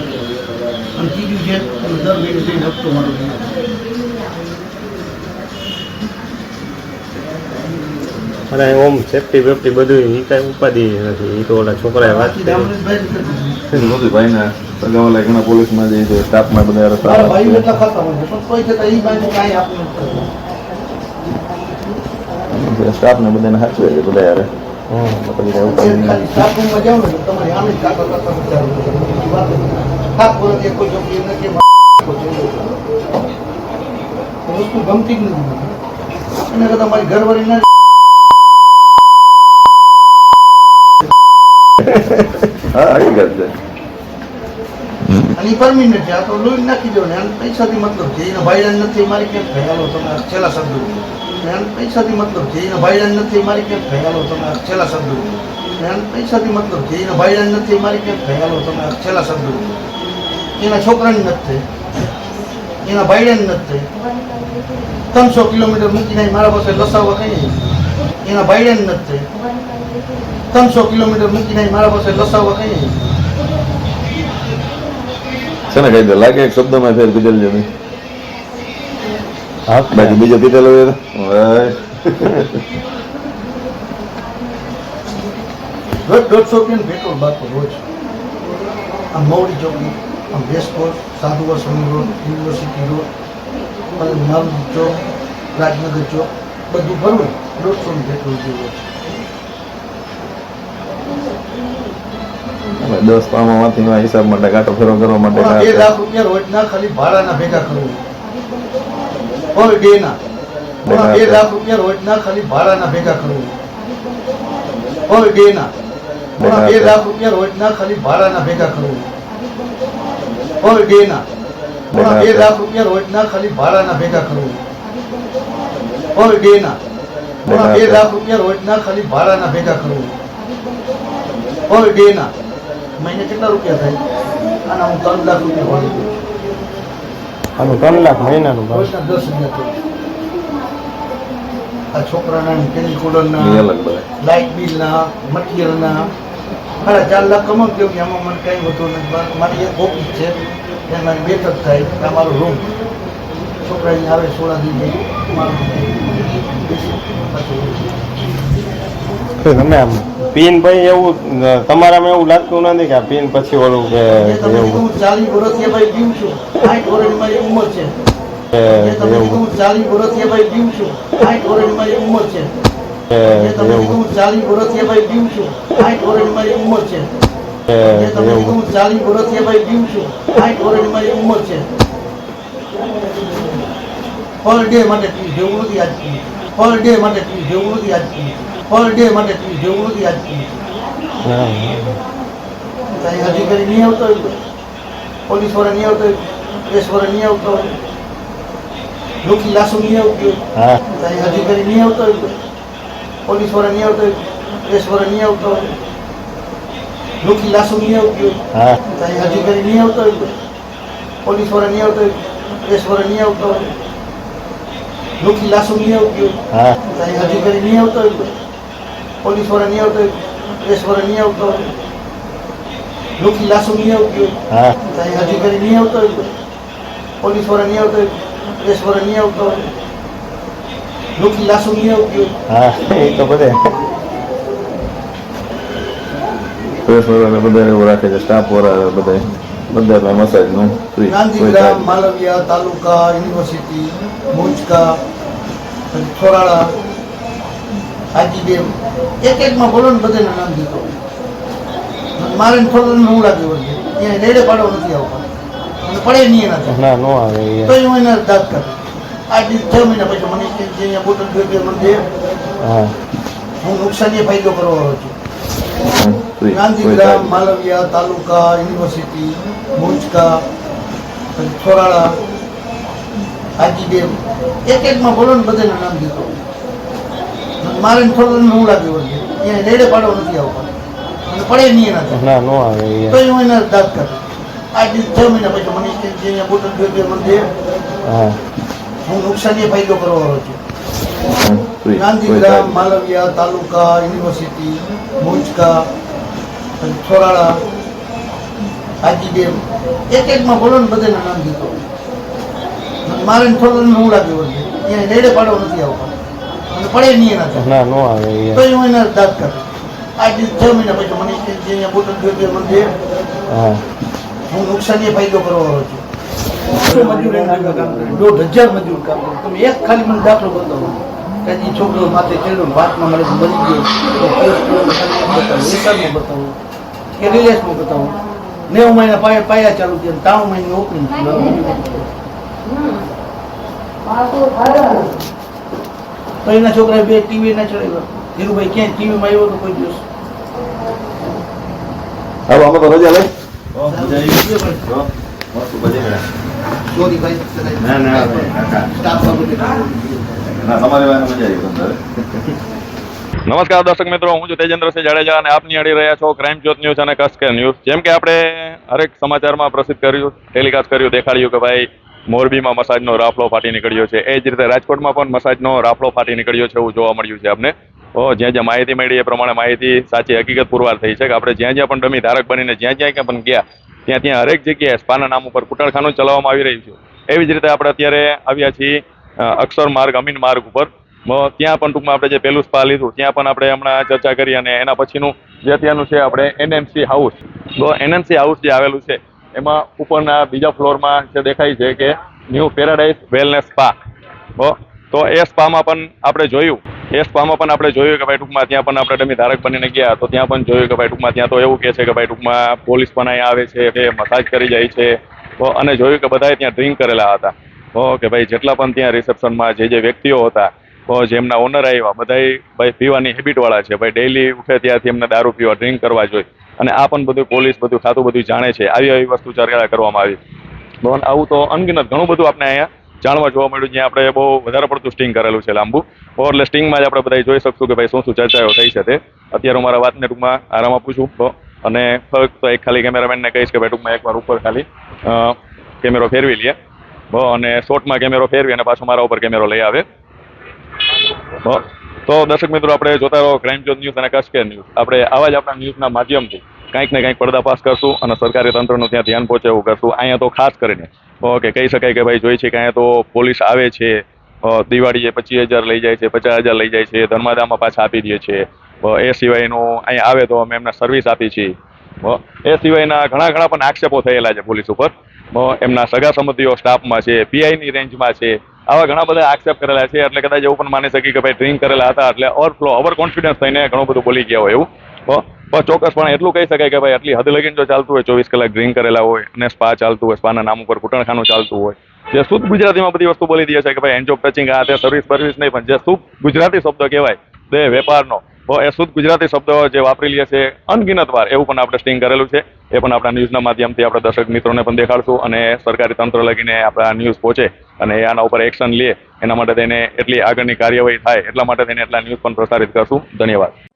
અને ત્રીજું છે દર મહિને જઈને હપ્તો મારો અને ઓમ સેફટી વેફટી બધું એ કાંઈ ઉપાધિ નથી. એ તો ઓલા છોકરાએ વાત કરી. ભાઈને સગાવાલા ઘણા પોલીસમાં જઈ છે, સ્ટાફમાં બધા ભાઈ એટલા ખાતા હોય પણ કોઈ છતાં એ બાજુ કાંઈ આપણને સ્ટાફને બધાને સાચવે છે બધા યાર. પછી કાંઈ ઉપાધિ નહીં. ખાલી સ્ટાફ રૂમમાં જાઓ ને તમારી આમે કાકા કાકા વિચારો કોઈ છોકરી નથી વસ્તુ ગમતી જ નથી. એના કરતાં મારી ઘરવાળી ના હા હકીકત છે. અને પરમિનન્ટ છે. આ તો લોહી નાખી દો ને આને પૈસાથી મતલબ છે. એના ભાઈડાન નથી મારી કેમ થાય હાલો તમે છેલ્લા શબ્દો. આને પૈસાથી મતલબ છે. એના ભાઈડાન નથી મારી કેમ થાય હાલો તમે છેલ્લા શબ્દો. આને પૈસાથી મતલબ છે. એના ભાઈડાન નથી મારી કેમ થાય હાલો તમે છેલ્લા શબ્દો. એના છોકરાની નથી થઈ, એના ભાઈડાની નથી થઈ. 300 કિલોમીટર મૂકીને મારા પાસે લસાવવા કઈ નહીં. એના ભાઈડાની નથી થઈ. 300 કિલોમીટર મૂકીને મારા પાસે લસાવવા કઈ નહીં. છે ને કઈ દે લાગે એક શબ્દમાં ફેર કીધેલ છે નહીં. બાકી બીજો કીધેલો હોય રોજ 150 રૂપિયાનું પેટ્રોલ બાતો રોજ. આમ મવડી ચોકડી, આમ રેસકોર્સ, સાધુ વાસણી રોડ, યુનિવર્સિટી રોડ, મારુતિ ચોક, રાજનગર ચોક બધું ભરવું 150 પેટ્રોલ જેવું. 10 પામામાંથી હિસાબ માટે કાંટો ફેરો કરવા માટે 2 લાખ રૂપિયા રોજના ખાલી ભાડાના ભેગા કરવું પર ડે ના. 2 લાખ રૂપિયા રોજના ખાલી ભાડાના ભેગા કરવું પર ડે ના. 2 લાખ રૂપિયા રોજના ખાલી ભાડાના ભેગા કરવું પર ડે ના. 2 લાખ રૂપિયા રોજના ખાલી ભાડાના ભેગા કરવું પર ડે ના. 2 લાખ રૂપિયા રોજના ખાલી ભાડાના ભેગા કરવું પર ડે ના. મહિને કેટલા રૂપિયા થાય? આના હું 3 લાખ રૂપિયા ભરી દઉં. આનું 3 લાખ મહિનાનું ભાવ. રોજના 10,000 થાય. આ છોકરાના ટેલિકોલરના, અલગ બધા લાઇટ બિલના, મટીરિયલના 4.5 લાખ કમાવું કેવું કે આમાં મને કંઈ વધુ નથી. મારી એક ઓફિસ છે ત્યાં મારી બેઠક થાય, ત્યાં મારો રૂમ. છોકરા અહીં આવે 16 દી તમે આમ પીન ભાઈ એવું તમારામાં એવું લાગતું નથી કે આ પીન પછી ઓલું કે એવું 40 વર્ષથી ભાઈ જીવું છું. 60 વર્ષની મારી ઉંમર છે. તમે કીધું 40 વર્ષથી ભાઈ જીવું છું. 60 વર્ષની મારી ઉંમર છે. તમે કીધું 40 વર્ષથી ભાઈ જીવું છું. 60 વર્ષની મારી ઉંમર છે. તમે કીધું 40 વર્ષથી ભાઈ જીવું છું. 60 વર્ષની મારી ઉંમર છે. પર ડે માટે પી જેવું નથી આજ પી. પર ડે માટે પી જેવું નથી આજ પી. પર ડે માટે પી જેવું નથી આજ પી. કઈ અધિકારી નહીં આવતો હોય, પોલીસ વાળા નહીં આવતો હોય, પ્રેસ વાળા નહીં આવતો હોય, લોકી લાશો નહીં આવતી હોય, કઈ અધિકારી નહીં આવતો હોય, પોલીસ વાળા નહીં આવતો હોય, પ્રેસ વાળા નહીં આવતો હોય, લોકી લાશો નહીં આવતી હોય, કઈ અધિકારી નહીં આવતો હોય, પોલીસ વાળા નહીં આવતો હોય, પ્રેસ વાળા નહીં આવતો હોય, લોકી લાશો નહીં આવતી હોય, કઈ અધિકારી નહીં આવતો હોય, પોલીસ વાળા નહીં આવતો હોય, પ્રેસ વાળા નહીં આવતો હોય, લોકી લાશો નહીં આવતી હોય, કઈ અધિકારી નહીં આવતો હોય, પોલીસ વાળા નહીં આવતો હોય, પ્રેસ વાળા નહીં આવતો હોય, લોકી લાશો નહીં આવતી હોય. એ તો બધે પ્રેસ વાળા બધા એવું રાખે છે, સ્ટાફ વાળા બધા મસાજનું ફ્રી. ગાંધીગ્રામ, માલવિયા, તાલુકા, યુનિવર્સિટી, મુંજકા, થોરાળા, હાજીદેવ, એકમાં બોલો ને બધાના નામ દીધો. મારે થોડું હું લાગે વળગે ત્યાં રેડે પાડો નથી આવતો અને પડે નહીં એના ના નો આવે તો હું એને દાદ કરું. આજથી 6 મહિના પછી મને કે જે અહીંયા બોટલ 2 મને દે, હું નુકસાની ફાયદો કરવાનો છું. ગાંધીગ્રામ, માલવિયા, તાલુકા, યુનિવર્સિટી, મુંચકા, છોરાળા, હાજીડેમ, એકમાં બોલો ને બધાના નામ દીધો. મારે થોડું હું લાગે વળગે એને રેડે પાડો નથી આવતો અને પડે નહીં એના ના નો આવે તો હું એના દાદ કરું. આજે 6 મહિના પછી મને કે જે બોટલ જોઈ મને હા હું નુકસાની ફાયદો કરવાનો છું. ગાંધીગ્રામ, માલવિયા, તાલુકા, યુનિવર્સિટી, મુંચકા, છોરાળા, હાજીડેમ, એકમાં બોલો ને બધાના નામ દીધો. મારે થોડું હું લાગે વળગે એને રેડે પાડો નથી આવતો અને પડે નહીં એના ના નો આવે તો હું એના દાદ કરું. આજે 6 મહિના પછી મને કે જે બોટલ જોઈ મને હા હું નુકસાની ફાયદો કરવાનો છું. 100 મજૂર એના આગળ કામ કરે, 1,500 મજૂર કામ કરે. તમે એક ખાલી મને દાખલો બતાવો કે જે છોકરો માથે ચડ્યો ભાતમાં મળે તો મરી ગયો, નિશાનમાં બતાવો કે રિલેશમાં બતાવો. 9 મહિના પાયા ચાલુ થયા, 3 મહિને ઓપનિંગ. તો એના છોકરા 2 ટીવી ના ચડાવ્યા. ધીરુભાઈ ક્યાંય ટીવીમાં આવ્યો તો કોઈ દિવસ? હવે અમે તો રજા લઈ સોરી ભાઈ, સ્ટાફ નમસ્કાર દર્શક મિત્રો, હું છું તેજેન્દ્રસિંહ જાડેજા અને આપ નિહાળી રહ્યા છો ક્રાઇમ જ્યોત ન્યૂઝ અને કસકે ન્યૂઝ. જેમ કે આપણે હરેક સમાચારમાં પ્રસિદ્ધ કર્યું, ટેલિકાસ્ટ કર્યું, દેખાડ્યું કે ભાઈ મોરબીમાં મસાજનો રાફલો ફાટી નીકળ્યો છે. એ જ રીતે રાજકોટમાં પણ મસાજનો રાફલો ફાટી નીકળ્યો છે એવું જોવા મળ્યું છે આપને. જ્યાં જ્યાં માહિતી મળી એ પ્રમાણે માહિતી સાચી હકીકત પુરવાર થઈ છે કે આપણે જ્યાં જ્યાં પણ ડમી ધારક બનીને જ્યાં જ્યાં પણ ગયા ત્યાં ત્યાં હરેક જગ્યાએ સ્પાના નામ ઉપર કૂટણખાનું ચલાવવામાં આવી રહ્યું છે. એવી જ રીતે આપણે અત્યારે આવ્યા છીએ અક્ષર માર્ગ, અમીન માર્ગ ઉપર. ત્યાં પણ ટૂંકમાં આપણે જે પહેલું સ્પા લીધું ત્યાં પણ આપણે હમણાં ચર્ચા કરી અને એના પછીનું જે અત્યારનું છે આપણે NMC હાઉસ. તો NMC હાઉસ જે આવેલું છે એમાં ઉપરના બીજા ફ્લોરમાં જે દેખાય છે કે ન્યૂ પેરાડાઇઝ વેલનેસ સ્પા. તો એ સ્પામાં પણ આપણે જોયું કે ભાઈ ટૂંકમાં ત્યાં પણ આપણે ડમી ધારક બનીને ગયા તો ત્યાં પણ જોયું કે ભાઈ ટૂંકમાં ત્યાં તો એવું કહે છે કે ભાઈ ટૂંકમાં પોલીસ પણ અહીંયા આવે છે કે મસાજ કરી જાય છે. અને જોયું કે બધાએ ત્યાં ડ્રિંક કરેલા હતા. કે ભાઈ જેટલા પણ ત્યાં રિસેપ્શનમાં જે વ્યક્તિઓ હતા જેમના ઓનર આવ્યા બધાય ભાઈ પીવાની હેબિટવાળા છે. ભાઈ ડેઈલી ઉઠે ત્યારથી એમને દારૂ પીવા, ડ્રિંક કરવા જોઈએ. અને આ પણ બધું પોલીસ બધું ખાતું બધું જાણે છે. આવી વસ્તુ ચર્ચા કરવામાં આવી. આવું તો અનગિનત ઘણું બધું આપણે અહીંયા જાણવા જોવા મળ્યું, જ્યાં આપણે બહુ વધારે પડતું સ્ટિંગ કરેલું છે લાંબુ. એટલે સ્ટિંગમાં જ આપણે બધા જોઈ શકશું કે ભાઈ શું શું ચર્ચાઓ થઈ છે તે. અત્યારે હું મારા વાતને ટૂંકમાં આરામમાં પૂછું અને ફક્ત એક ખાલી કેમેરામેનને કહીશ કે ભાઈ ટૂંકમાં એકવાર ઉપર ખાલી કેમેરો ફેરવી લે અને શોર્ટમાં કેમેરો ફેરવી અને પાછો મારા ઉપર કેમેરો લઈ આવે. તો દર્શક મિત્રો, આપણે જોતા રહો ક્રાઇમ જ્યોત ન્યૂઝ અને કસકે ન્યૂઝ. આપણે આવા જ આપણા ન્યૂઝના માધ્યમથી કંઈક ને કંઈક પર્દાફાશ કરશું અને સરકારી તંત્રનું ત્યાં ધ્યાન પહોંચે એવું કરશું. અહીંયા તો ખાસ કરીને કહી શકાય કે ભાઈ જોઈ છે કે અહીંયા તો પોલીસ આવે છે, દિવાળીએ 25,000 લઈ જાય છે, 50,000 લઈ જાય છે, ધર્માદામાં પાછા આપી દે છે. એ સિવાયનું અહીંયા આવે તો અમે એમને સર્વિસ આપી છીએ. એ સિવાયના ઘણા પણ આક્ષેપો થયેલા છે પોલીસ ઉપર. એમના સગા સંબંધીઓ સ્ટાફમાં છે, પીઆઈની રેન્જમાં છે, આવા ઘણા બધા આક્ષેપ કરેલા છે. એટલે કદાચ એવું પણ માની શકી કે ભાઈ ડ્રિંક કરેલા હતા એટલે ઓવર કોન્ફિડન્સ થઈને ઘણું બધું બોલી ગયા હોય એવું. પણ ચોક્કસપણે એટલું કહી શકાય કે ભાઈ આટલી હદ લગીને જો ચાલતું હોય, 24 કલાક ડ્રિંક કરેલા હોય અને સ્પા ચાલતું હોય, સ્પાના નામ ઉપર કૂટણખાનું ચાલતું હોય, જે શુદ્ધ ગુજરાતીમાં બધી વસ્તુ બોલી દે છે કે ભાઈ એન્ડ ઓફ ટચિંગ આ તે સર્વિસ નહીં, પણ જે શુદ્ધ ગુજરાતી શબ્દ કહેવાય તે વેપારનો, એ શુદ્ધ ગુજરાતી શબ્દો જે વાપરી લે છે અનગિનત વાર, એવું પણ આપણે સ્ટિંગ કરેલું છે. એ પણ આપણા ન્યૂઝના માધ્યમથી આપણે દર્શક મિત્રોને પણ દેખાડશું અને સરકારી તંત્ર લગીને આપણા ન્યૂઝ પહોંચે અને આના ઉપર એક્શન લે એના માટે તેને એટલી આગળની કાર્યવાહી થાય એટલા માટે તેને એટલા ન્યૂઝ પણ પ્રસારિત કરશું. ધન્યવાદ.